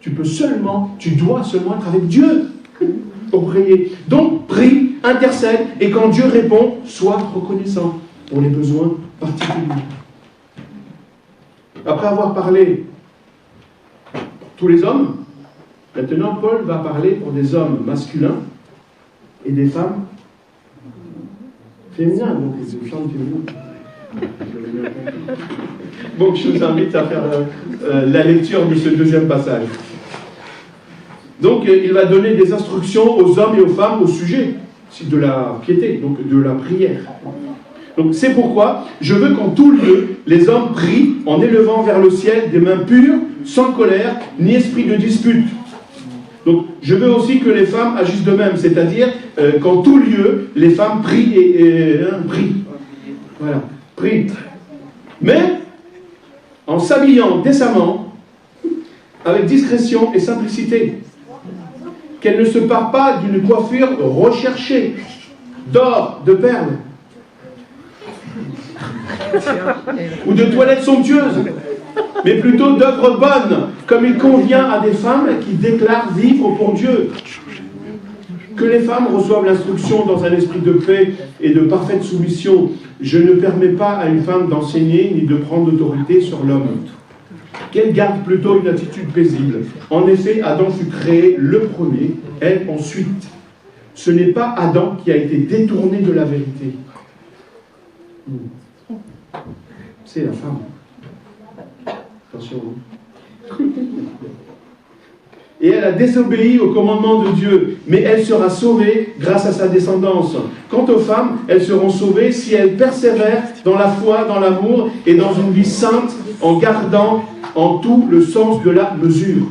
Tu dois seulement être avec Dieu pour prier. Donc, prie, intercède, et quand Dieu répond, sois reconnaissant pour les besoins particuliers. Après avoir parlé pour tous les hommes, maintenant Paul va parler pour des hommes masculins et des femmes féminines. Donc, des femmes féminines. Donc je vous invite à faire la lecture de ce deuxième passage. Donc il va donner des instructions aux hommes et aux femmes au sujet de la piété, donc de la prière. Donc c'est pourquoi je veux qu'en tout lieu, les hommes prient en élevant vers le ciel des mains pures, sans colère, ni esprit de dispute. Donc je veux aussi que les femmes agissent de même, c'est-à-dire qu'en tout lieu, les femmes prient prient. Voilà. Prie. Mais en s'habillant décemment, avec discrétion et simplicité, qu'elle ne se pare pas d'une coiffure recherchée, d'or, de perles, ou de toilettes somptueuses, mais plutôt d'œuvres bonnes, comme il convient à des femmes qui déclarent vivre pour Dieu. Que les femmes reçoivent l'instruction dans un esprit de paix et de parfaite soumission. Je ne permets pas à une femme d'enseigner ni de prendre l'autorité sur l'homme. Qu'elle garde plutôt une attitude paisible. En effet, Adam fut créé le premier, elle ensuite. Ce n'est pas Adam qui a été détourné de la vérité. C'est la femme. Attention. Et elle a désobéi au commandement de Dieu, mais elle sera sauvée grâce à sa descendance. Quant aux femmes, elles seront sauvées si elles persévèrent dans la foi, dans l'amour et dans une vie sainte, en gardant en tout le sens de la mesure.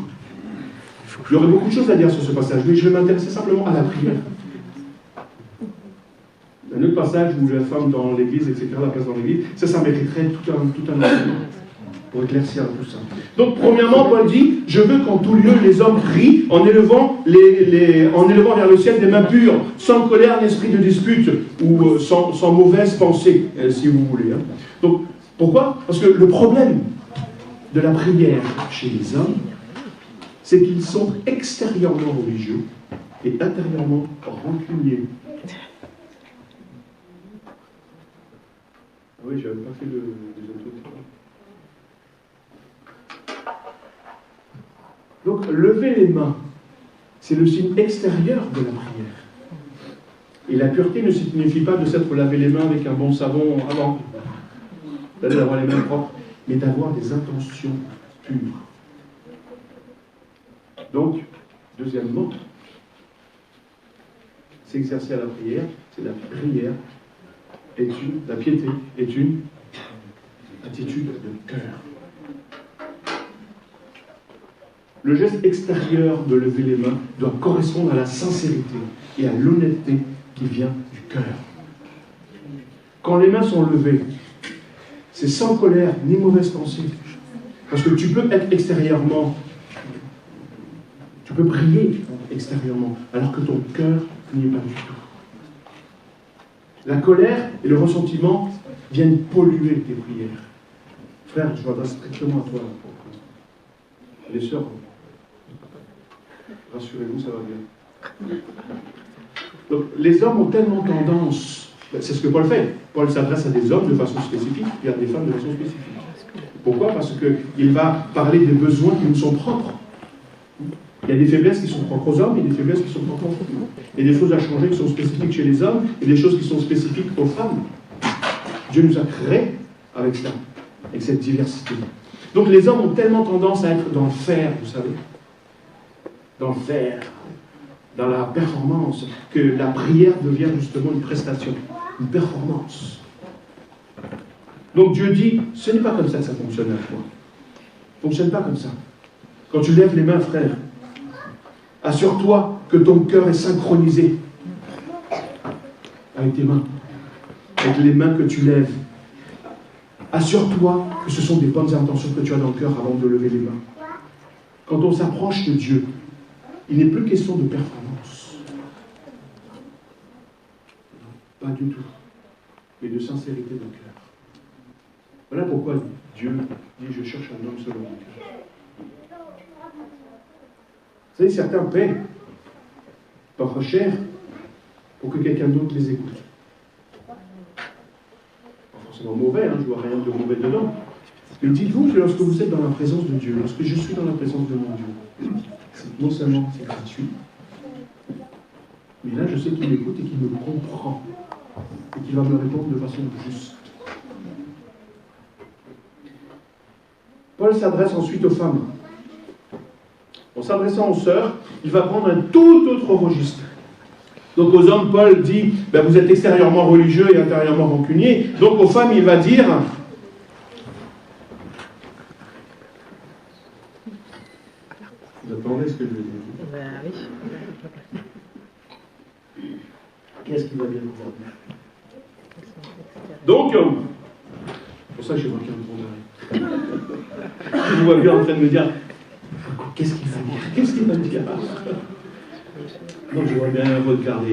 Il y aurait beaucoup de choses à dire sur ce passage, mais je vais m'intéresser simplement à la prière. Un autre passage où la femme dans l'église, etc., la place dans l'église, ça mériterait tout un enseignement pour éclaircir tout ça. Donc, premièrement, Paul dit, je veux qu'en tout lieu, les hommes prient en élevant vers le ciel des mains pures, sans colère ni esprit de dispute, ou sans mauvaise pensée, si vous voulez. Hein. Donc, pourquoi? Parce que le problème de la prière chez les hommes, c'est qu'ils sont extérieurement religieux et intérieurement rancuniers. Ah oui, j'avais pas fait des autres. Donc, lever les mains, c'est le signe extérieur de la prière. Et la pureté ne signifie pas de s'être lavé les mains avec un bon savon avant, d'avoir les mains propres, mais d'avoir des intentions pures. Donc, deuxièmement, s'exercer à la prière, c'est la prière, la piété est une attitude de cœur. Le geste extérieur de lever les mains doit correspondre à la sincérité et à l'honnêteté qui vient du cœur. Quand les mains sont levées, c'est sans colère ni mauvaise pensée. Parce que tu peux être extérieurement, tu peux prier extérieurement, alors que ton cœur n'y est pas du tout. La colère et le ressentiment viennent polluer tes prières. Frère, je m'adresse strictement à toi. Les sœurs, rassurez-vous, ça va bien. Donc, les hommes ont tellement tendance, c'est ce que Paul fait. Paul s'adresse à des hommes de façon spécifique et à des femmes de façon spécifique. Pourquoi? Parce qu'il va parler des besoins qui nous sont propres. Il y a des faiblesses qui sont propres aux hommes et des faiblesses qui sont propres aux femmes. Il y a des choses à changer qui sont spécifiques chez les hommes et des choses qui sont spécifiques aux femmes. Dieu nous a créés avec ça, avec cette diversité. Donc les hommes ont tellement tendance à être dans le faire, vous savez, dans le faire, dans la performance, que la prière devient justement une prestation, une performance. Donc Dieu dit, ce n'est pas comme ça que ça fonctionne à toi. Ça ne fonctionne pas comme ça. Quand tu lèves les mains, frère, assure-toi que ton cœur est synchronisé avec tes mains, avec les mains que tu lèves. Assure-toi que ce sont des bonnes intentions que tu as dans le cœur avant de lever les mains. Quand on s'approche de Dieu, il n'est plus question de performance. Pas du tout. Mais de sincérité de cœur. Voilà pourquoi Dieu dit, je cherche un homme selon mon cœur. Vous savez, certains paient parfois cher pour que quelqu'un d'autre les écoute. Pas forcément mauvais, je ne vois rien de mauvais dedans. Mais dites-vous que lorsque vous êtes dans la présence de Dieu, lorsque je suis dans la présence de mon Dieu, non seulement c'est gratuit, mais là je sais qu'il m'écoute et qu'il me comprend et qu'il va me répondre de façon juste. Paul s'adresse ensuite aux femmes. En s'adressant aux sœurs, il va prendre un tout autre registre. Donc aux hommes, Paul dit, vous êtes extérieurement religieux et intérieurement rancuniers. Donc aux femmes, il va dire, vous attendez ce que je vais dire? Oui. Qu'est-ce qu'il va bien nous dire? Donc, pour ça, je vois qu'il y a un bon arrêt. Je vous vois bien en train de me dire, qu'est-ce qu'il va dire? Qu'est-ce qu'il va dire? Donc, je vois bien regarder.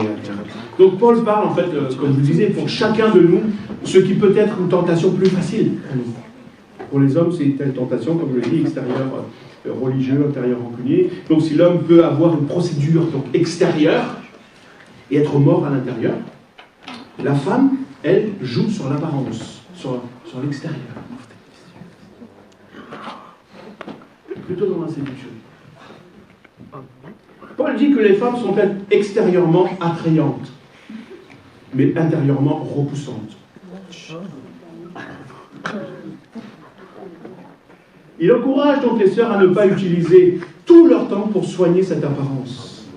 Donc, Paul parle, en fait, comme je vous disais, pour chacun de nous, ce qui peut être une tentation plus facile pour nous. Pour les hommes, c'est une tentation, comme je l'ai dit, extérieur religieux, intérieur rancunier. Donc, si l'homme peut avoir une procédure extérieure et être mort à l'intérieur, la femme, elle, joue sur l'apparence, sur l'extérieur. Plutôt dans la séduction. Paul dit que les femmes sont extérieurement attrayantes, mais intérieurement repoussantes. Il encourage donc les sœurs à ne pas utiliser tout leur temps pour soigner cette apparence.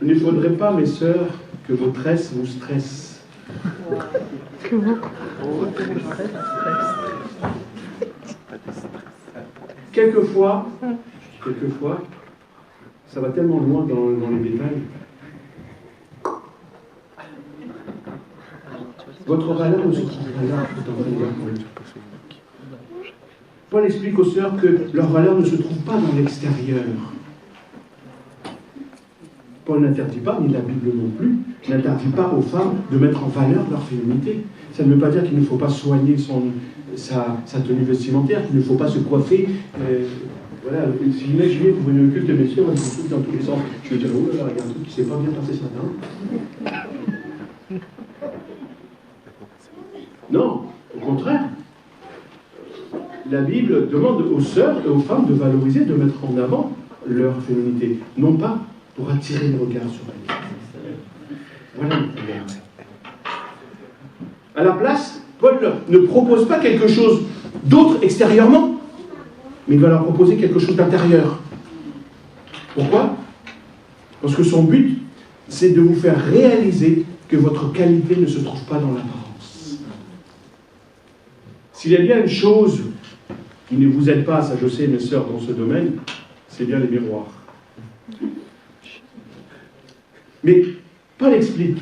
Il ne faudrait pas, mes sœurs, que vos tresses vous stressent. Quelquefois, ça va tellement loin dans les détails. Votre valeur ne se trouve pas là, Paul explique aux sœurs que leur valeur ne se trouve pas dans l'extérieur. Paul n'interdit pas, ni la Bible non plus, n'interdit pas aux femmes de mettre en valeur leur féminité. Ça ne veut pas dire qu'il ne faut pas soigner sa tenue vestimentaire, qu'il ne faut pas se coiffer. Voilà, si imaginez que vous venez au culte, messieurs, on se trouve dans tous les sens. Je vais dire, oh là là, il y a un truc qui ne s'est pas bien passé ce matin. Non, au contraire. La Bible demande aux sœurs et aux femmes de valoriser, de mettre en avant leur féminité. Non pas pour attirer les regards sur elles. Voilà le problème. À la place, Paul ne propose pas quelque chose d'autre extérieurement, mais il va leur proposer quelque chose d'intérieur. Pourquoi? Parce que son but, c'est de vous faire réaliser que votre qualité ne se trouve pas dans l'apparence. S'il y a bien une chose qui ne vous aide pas, ça je sais, mes sœurs, dans ce domaine, c'est bien les miroirs. Mais Paul explique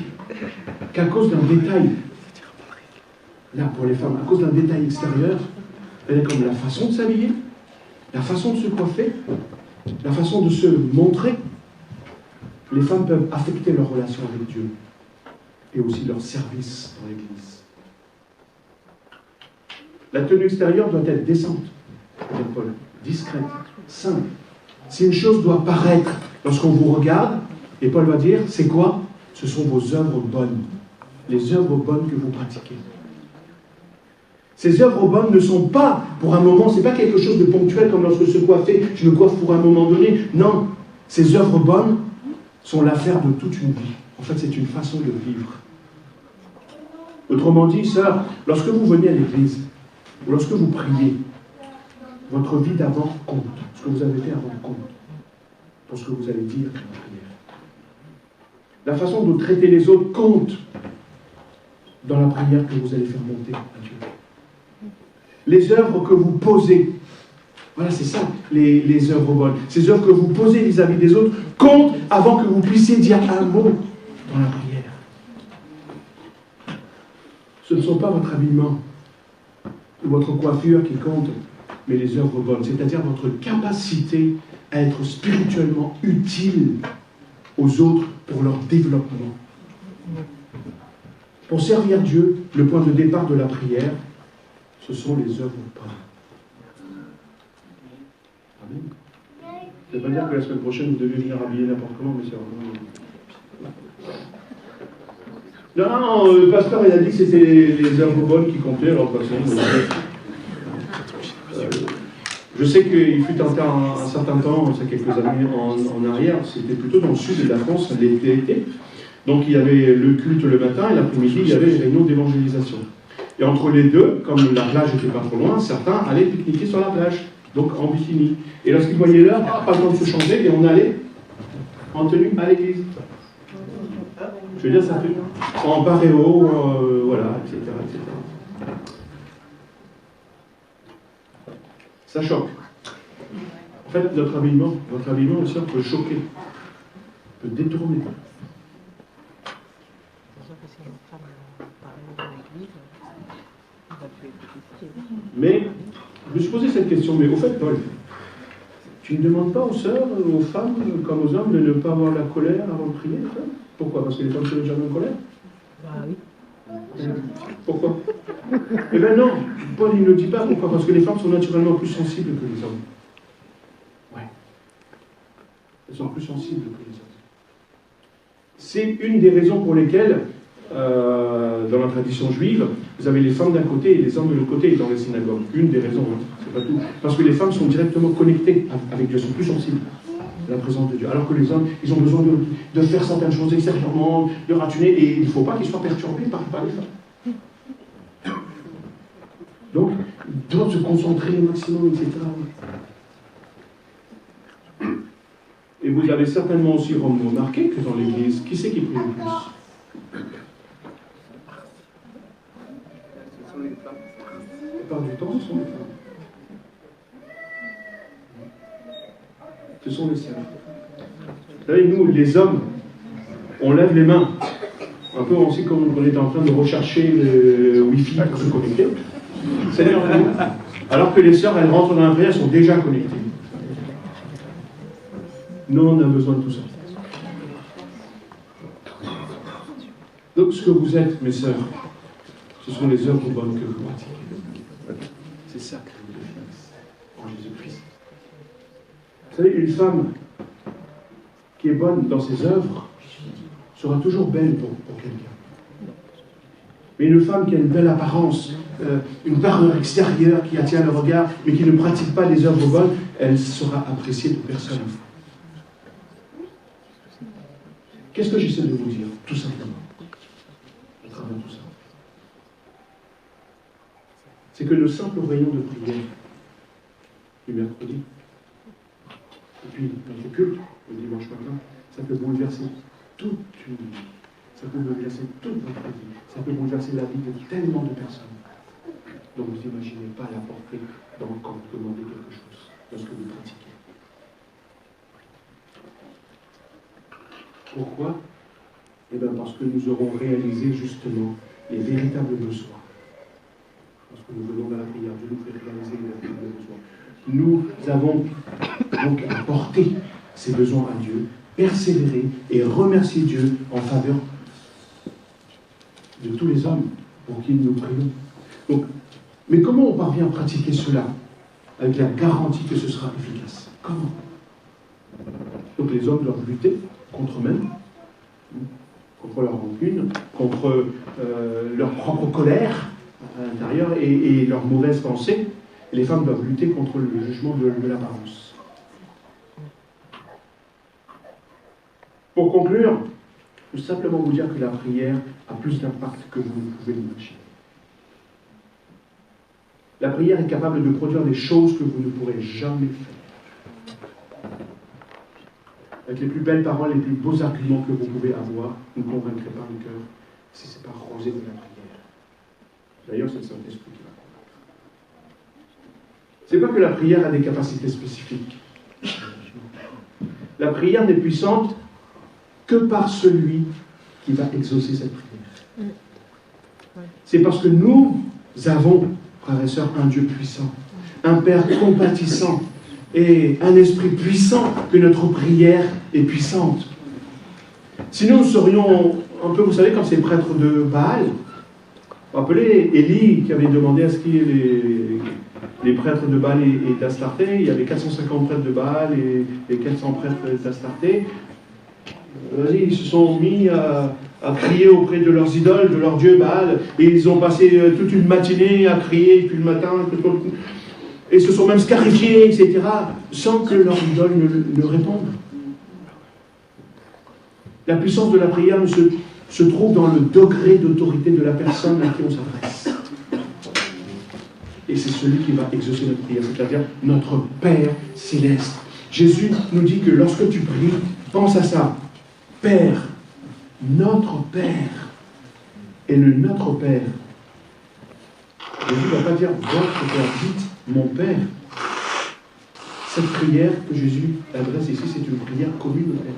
qu'à cause d'un détail, là pour les femmes, à cause d'un détail extérieur, comme la façon de s'habiller, la façon de se coiffer, la façon de se montrer, les femmes peuvent affecter leur relation avec Dieu et aussi leur service dans l'Église. La tenue extérieure doit être décente, dit Paul, discrète, simple. Si une chose doit paraître lorsqu'on vous regarde, et Paul va dire, c'est quoi? Ce sont vos œuvres bonnes, les œuvres bonnes que vous pratiquez. Ces œuvres bonnes ne sont pas pour un moment, ce n'est pas quelque chose de ponctuel comme lorsque se coiffer, je me coiffe pour un moment donné. Non, ces œuvres bonnes sont l'affaire de toute une vie. En fait, c'est une façon de vivre. Autrement dit, sœurs, lorsque vous venez à l'église, ou lorsque vous priez, votre vie d'avant compte. Ce que vous avez fait avant compte. Pour ce que vous allez dire dans la prière. La façon de traiter les autres compte dans la prière que vous allez faire monter à Dieu. Les œuvres que vous posez, voilà, c'est ça, les œuvres bonnes. Ces œuvres que vous posez vis-à-vis des autres comptent avant que vous puissiez dire un mot dans la prière. Ce ne sont pas votre habillement ou votre coiffure qui compte, mais les œuvres bonnes, c'est-à-dire votre capacité à être spirituellement utile aux autres pour leur développement. Pour servir Dieu, le point de départ de la prière, ce sont les œuvres bonnes. Amen. Ça ne veut pas dire que la semaine prochaine, vous devez venir habiller n'importe comment, mais c'est vraiment... Non, le pasteur, il a dit que c'était les œuvres bonnes qui comptaient, alors de toute façon... Je sais qu'il fut un certain temps, c'est quelques années en arrière, c'était plutôt dans le sud de la France, l'été. Donc il y avait le culte le matin et l'après-midi, il y avait les réunions d'évangélisation. Et entre les deux, comme la plage n'était pas trop loin, certains allaient pique-niquer sur la plage, donc en bikini. Et lorsqu'ils voyaient l'heure, pas le temps de se changer, et on allait en tenue à l'église. Je veux dire, ça fait en paréo, voilà, etc., etc. Ça choque. En fait, votre habillement aussi peut choquer, peut détourner. Mais, je me suis posé cette question, mais au fait, Paul, tu ne demandes pas aux sœurs, aux femmes, comme aux hommes, de ne pas avoir la colère avant de prier? Pourquoi? Parce que les femmes sont déjà en colère? Bah oui. Pourquoi? Eh bien non, Paul il ne dit pas pourquoi, parce que les femmes sont naturellement plus sensibles que les hommes. Ouais. Elles sont plus sensibles que les hommes. C'est une des raisons pour lesquelles, dans la tradition juive, vous avez les femmes d'un côté et les hommes de l'autre côté dans les synagogues. Une des raisons, hein, c'est pas tout. Parce que les femmes sont directement connectées avec Dieu, sont plus sensibles à la présence de Dieu. Alors que les hommes, ils ont besoin de faire certaines choses extérieurement, de rationner, et il ne faut pas qu'ils soient perturbés par les femmes. Donc, ils doivent se concentrer au maximum, etc. Et vous avez certainement aussi remarqué que dans l'Église, qui c'est qui prie le plus? Ce sont les femmes. La plupart du temps, ce sont les femmes. Ce sont les sœurs. Vous savez, nous, les hommes, on lève les mains. Un peu aussi comme on est en train de rechercher le Wi-Fi pour se connecter. C'est-à-dire, alors que les sœurs, elles rentrent dans la prière, elles sont déjà connectées. Nous, on a besoin de tout ça. Donc, ce que vous êtes, mes sœurs, ce sont les œuvres bonnes que vous pratiquez. C'est ça que vous devez en Jésus-Christ. Vous savez, une femme qui est bonne dans ses œuvres sera toujours belle pour quelqu'un. Mais une femme qui a une belle apparence, une parure extérieure qui attire le regard, mais qui ne pratique pas les œuvres bonnes, elle sera appréciée de personne. Qu'est-ce que j'essaie de vous dire? Tout simplement, à travers tout ça. C'est que le simple rayon de prière du mercredi, et puis notre culte, le dimanche matin, ça peut bouleverser toute une vie. Ça peut bouleverser toute votre vie. Ça peut bouleverser la vie de tellement de personnes dont vous n'imaginez pas la portée d'encore demander quelque chose dans ce que vous pratiquez. Pourquoi? Eh bien parce que nous aurons réalisé justement les véritables besoins. Parce que nous venons dans la prière, Dieu nous fait réaliser les véritables besoins. Nous avons donc apporté ces besoins à Dieu, persévérer et remercier Dieu en faveur de tous les hommes pour qui nous prions. Donc, mais comment on parvient à pratiquer cela avec la garantie que ce sera efficace? Comment? Donc les hommes doivent lutter contre eux-mêmes, contre leur rancune, contre leur propre colère à l'intérieur et leurs mauvaises pensées. Et les femmes doivent lutter contre le jugement de l'apparence. Pour conclure, je veux simplement vous dire que la prière a plus d'impact que vous ne pouvez l'imaginer. La prière est capable de produire des choses que vous ne pourrez jamais faire. Avec les plus belles paroles, les plus beaux arguments que vous pouvez avoir, vous ne convaincrez pas le cœur si ce n'est pas arrosé de la prière. D'ailleurs, c'est le Saint-Esprit qui va convaincre. Ce n'est pas que la prière a des capacités spécifiques. La prière n'est puissante que par celui qui va exaucer cette prière. C'est parce que nous avons, frères et sœurs, un Dieu puissant, un Père compatissant et un esprit puissant que notre prière est puissante. Sinon, nous serions un peu, vous savez, comme ces prêtres de Baal. Vous vous rappelez Élie qui avait demandé à ce qu'il y ait les prêtres de Baal et d'Astarté. Il y avait 450 prêtres de Baal et 400 prêtres d'Astarté. Ils se sont mis à crier auprès de leurs idoles, de leur dieu Baal, et ils ont passé toute une matinée à crier, puis le matin, et se sont même scarifiés, etc., sans que leur idole ne réponde. La puissance de la prière se trouve dans le degré d'autorité de la personne à qui on s'adresse. Et c'est celui qui va exaucer notre prière, c'est-à-dire notre Père céleste. Jésus nous dit que lorsque tu pries, pense à ça. Père, notre Père. Et le notre Père. Jésus ne va pas dire votre Père, dites mon Père. Cette prière que Jésus adresse ici, c'est une prière communautaire.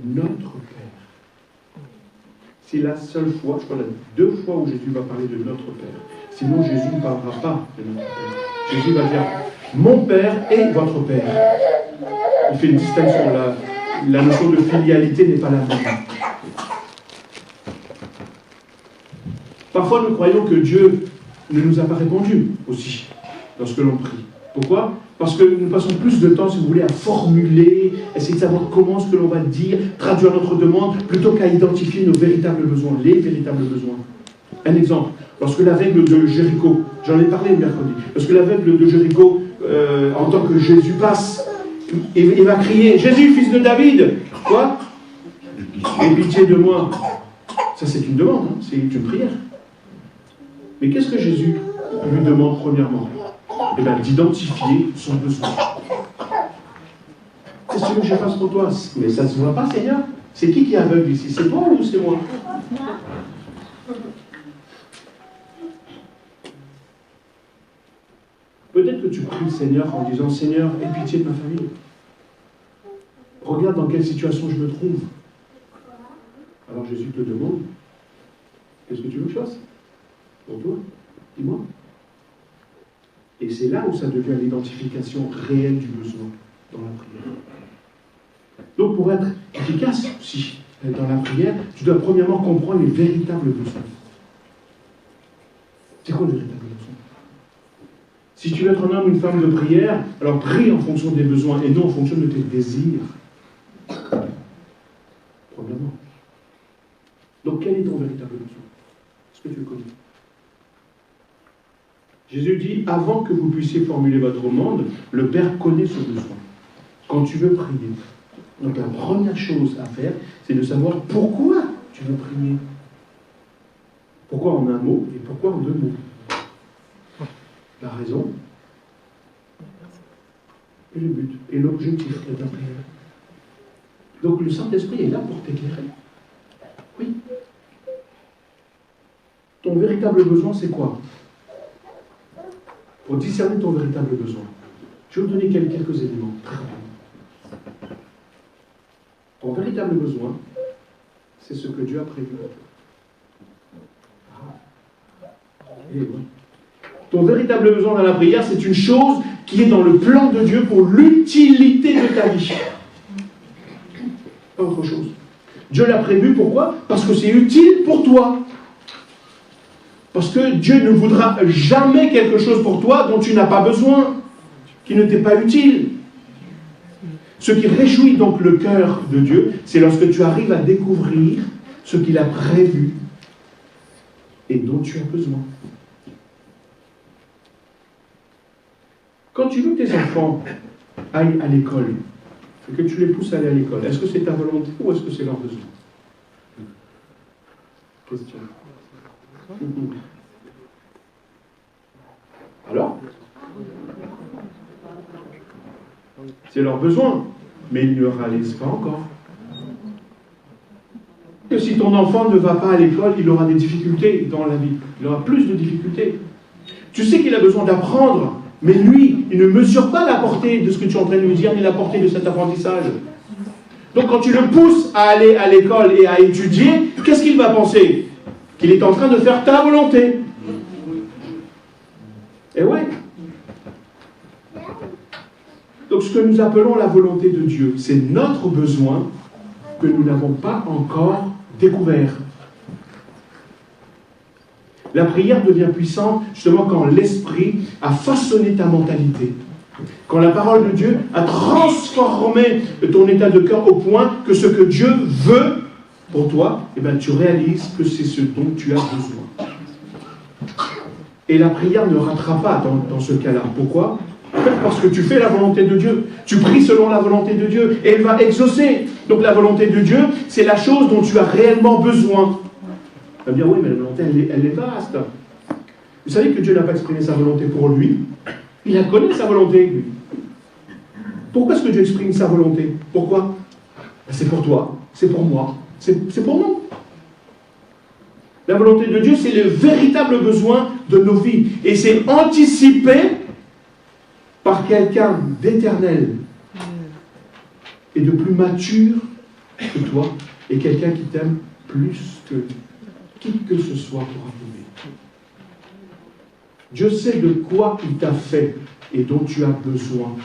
Notre Père. C'est la seule fois, je crois, la 2 fois où Jésus va parler de notre Père. Sinon, Jésus ne parlera pas de notre Père. Jésus va dire mon Père et votre Père. Il fait une distinction. La notion de filialité n'est pas la même. Parfois, nous croyons que Dieu ne nous a pas répondu aussi lorsque l'on prie. Pourquoi? Parce que nous passons plus de temps, si vous voulez, à formuler, essayer de savoir comment ce que l'on va dire, traduire notre demande, plutôt qu'à identifier nos véritables besoins, les véritables besoins. Un exemple, lorsque l'aveugle de Jéricho, j'en ai parlé mercredi, lorsque l'aveugle de Jéricho, en tant que Jésus passe, il va crier « Jésus, fils de David !» Quoi? « Aie pitié de moi !» Ça, c'est une demande, hein, c'est une prière. Mais qu'est-ce que Jésus lui demande premièrement? Eh bien, d'identifier son besoin. Qu'est-ce que tu veux que je fasse pour toi? Mais ça ne se voit pas, Seigneur. C'est qui est aveugle ici? C'est toi ou c'est moi? Peut-être que tu pries le Seigneur en disant « Seigneur, aie pitié de ma famille. Regarde dans quelle situation je me trouve. » Alors Jésus te demande « Qu'est-ce que tu veux que je fasse pour toi? Dis-moi. » Et c'est là où ça devient l'identification réelle du besoin dans la prière. Donc pour être efficace aussi dans la prière, tu dois premièrement comprendre les véritables besoins. C'est quoi les véritables besoins? Si tu veux être un homme ou une femme de prière, alors prie en fonction des besoins et non en fonction de tes désirs. Probablement. Donc quel est ton véritable besoin? Est-ce que tu le connais? Jésus dit, avant que vous puissiez formuler votre demande, le Père connaît ce besoin. Quand tu veux prier, donc la première chose à faire, c'est de savoir pourquoi tu veux prier. Pourquoi en un mot et pourquoi en 2 mots? La raison et le but et l'objectif de ta prière. Donc le Saint-Esprit est là pour t'éclairer. Oui. Ton véritable besoin, c'est quoi? pour discerner ton véritable besoin. Je vais vous donner quelques éléments, très rapidement. Ton véritable besoin, c'est ce que Dieu a prévu pour toi. Et oui. Ton véritable besoin dans la prière, c'est une chose qui est dans le plan de Dieu pour l'utilité de ta vie. Pas autre chose. Dieu l'a prévu, pourquoi? Parce que c'est utile pour toi. Parce que Dieu ne voudra jamais quelque chose pour toi dont tu n'as pas besoin, qui ne t'est pas utile. Ce qui réjouit donc le cœur de Dieu, c'est lorsque tu arrives à découvrir ce qu'il a prévu et dont tu as besoin. Quand tu veux que tes enfants aillent à l'école, et que tu les pousses à aller à l'école, est-ce que c'est ta volonté ou est-ce que c'est leur besoin? Question. Alors? C'est leur besoin, mais ils ne le réalisent pas encore. Que si ton enfant ne va pas à l'école, il aura des difficultés dans la vie. Il aura plus de difficultés. Tu sais qu'il a besoin d'apprendre, mais lui, il ne mesure pas la portée de ce que tu es en train de lui dire, ni la portée de cet apprentissage. Donc quand tu le pousses à aller à l'école et à étudier, qu'est-ce qu'il va penser? Qu'il est en train de faire ta volonté. Et ouais. Donc ce que nous appelons la volonté de Dieu, c'est notre besoin que nous n'avons pas encore découvert. La prière devient puissante justement quand l'Esprit a façonné ta mentalité. Quand la parole de Dieu a transformé ton état de cœur au point que ce que Dieu veut pour toi, eh bien, tu réalises que c'est ce dont tu as besoin. Et la prière ne ratera pas dans ce cas-là. Pourquoi? Parce que tu fais la volonté de Dieu. Tu pries selon la volonté de Dieu. Et elle va exaucer. Donc la volonté de Dieu, c'est la chose dont tu as réellement besoin. Tu vas me dire, oui, mais la volonté, elle est vaste. Vous savez que Dieu n'a pas exprimé sa volonté pour lui. Il a connu sa volonté, lui. Pourquoi est-ce que Dieu exprime sa volonté? Pourquoi? C'est pour toi, c'est pour moi, c'est pour nous. La volonté de Dieu, c'est le véritable besoin de nos vies. Et c'est anticipé par quelqu'un d'éternel et de plus mature que toi, et quelqu'un qui t'aime plus que qui que ce soit pour arriver. Dieu sait de quoi il t'a fait et dont tu as besoin.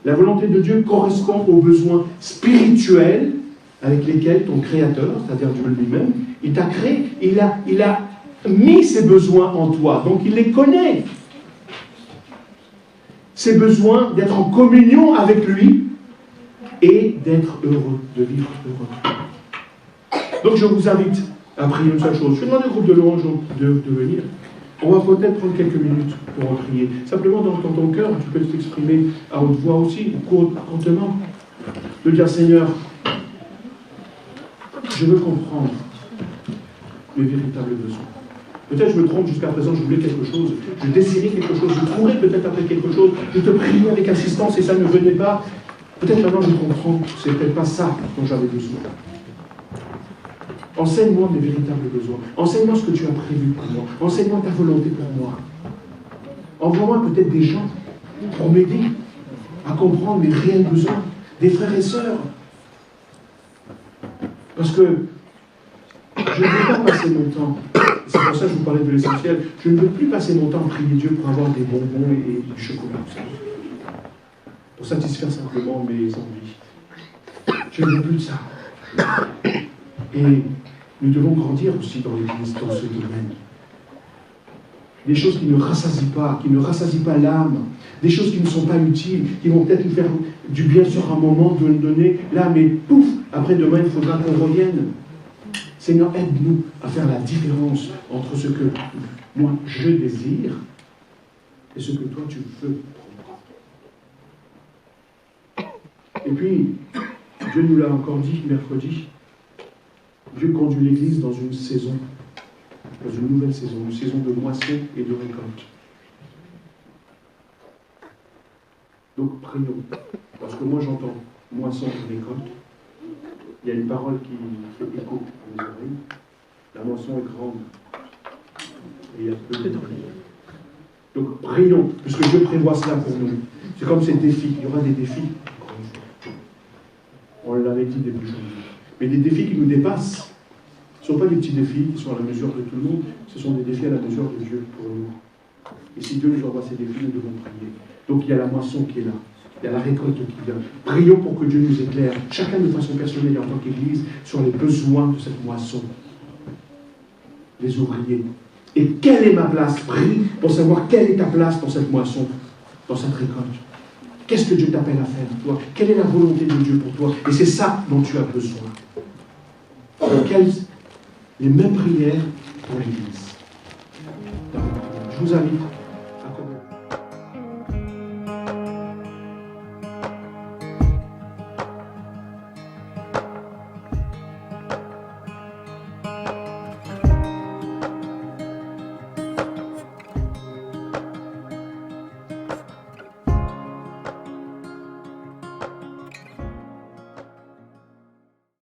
La volonté de Dieu correspond aux besoins spirituels avec lesquels ton Créateur, c'est-à-dire Dieu lui-même, il t'a créé, il a mis ses besoins en toi, donc il les connaît. Ses besoins d'être en communion avec lui et d'être heureux, de vivre heureux. Donc je vous invite à prier une seule chose. Je vais demander au groupe de louanges de venir. On va peut-être prendre quelques minutes pour en prier. Simplement dans ton cœur, tu peux t'exprimer à haute voix aussi, courtement, de dire Seigneur, je veux comprendre mes véritables besoins. Peut-être je me trompe jusqu'à présent, je voulais quelque chose, je désirais quelque chose, je courais peut-être après quelque chose, je te priais avec insistance et ça ne venait pas. Peut-être maintenant je comprends que c'est peut-être pas ça dont j'avais besoin. Enseigne-moi mes véritables besoins. Enseigne-moi ce que tu as prévu pour moi. Enseigne-moi ta volonté pour moi. Envoie-moi peut-être des gens pour m'aider à comprendre mes réels besoins, des frères et sœurs. Parce que je ne veux pas passer mon temps, c'est pour ça que je vous parlais de l'essentiel, je ne veux plus passer mon temps à prier Dieu pour avoir des bonbons et du chocolat. Pour satisfaire simplement mes envies. Je ne veux plus de ça. Et nous devons grandir aussi dans l'Église, dans ce domaine. Des choses qui ne rassasient pas l'âme, des choses qui ne sont pas utiles, qui vont peut-être nous faire du bien sur un moment donné, là, mais pouf, après demain, il faudra qu'on revienne. Seigneur, aide-nous à faire la différence entre ce que moi je désire et ce que toi tu veux pour moi. Et puis, Dieu nous l'a encore dit mercredi, Dieu conduit l'Église dans une saison, dans une nouvelle saison, une saison de moisson et de récolte. Donc prions, parce que moi j'entends moisson et récolte. Il y a une parole qui fait écho dans mes oreilles. La moisson est grande et il y a peu de prières. Donc prions, puisque Dieu prévoit cela pour nous. C'est comme ces défis, il y aura des défis. On l'avait dit début janvier. Mais des défis qui nous dépassent. Ce ne sont pas des petits défis qui sont à la mesure de tout le monde, ce sont des défis à la mesure de Dieu pour nous. Et si Dieu nous envoie ces défis, nous devons prier. Donc il y a la moisson qui est là, il y a la récolte qui vient. Prions pour que Dieu nous éclaire, chacun de façon personnelle et en tant qu'Église, sur les besoins de cette moisson. Les ouvriers. Et quelle est ma place? Prie pour savoir quelle est ta place dans cette moisson, dans cette récolte. Qu'est-ce que Dieu t'appelle à faire, toi? Quelle est la volonté de Dieu pour toi? Et c'est ça dont tu as besoin. Les mêmes prières pour l'Église. Je vous invite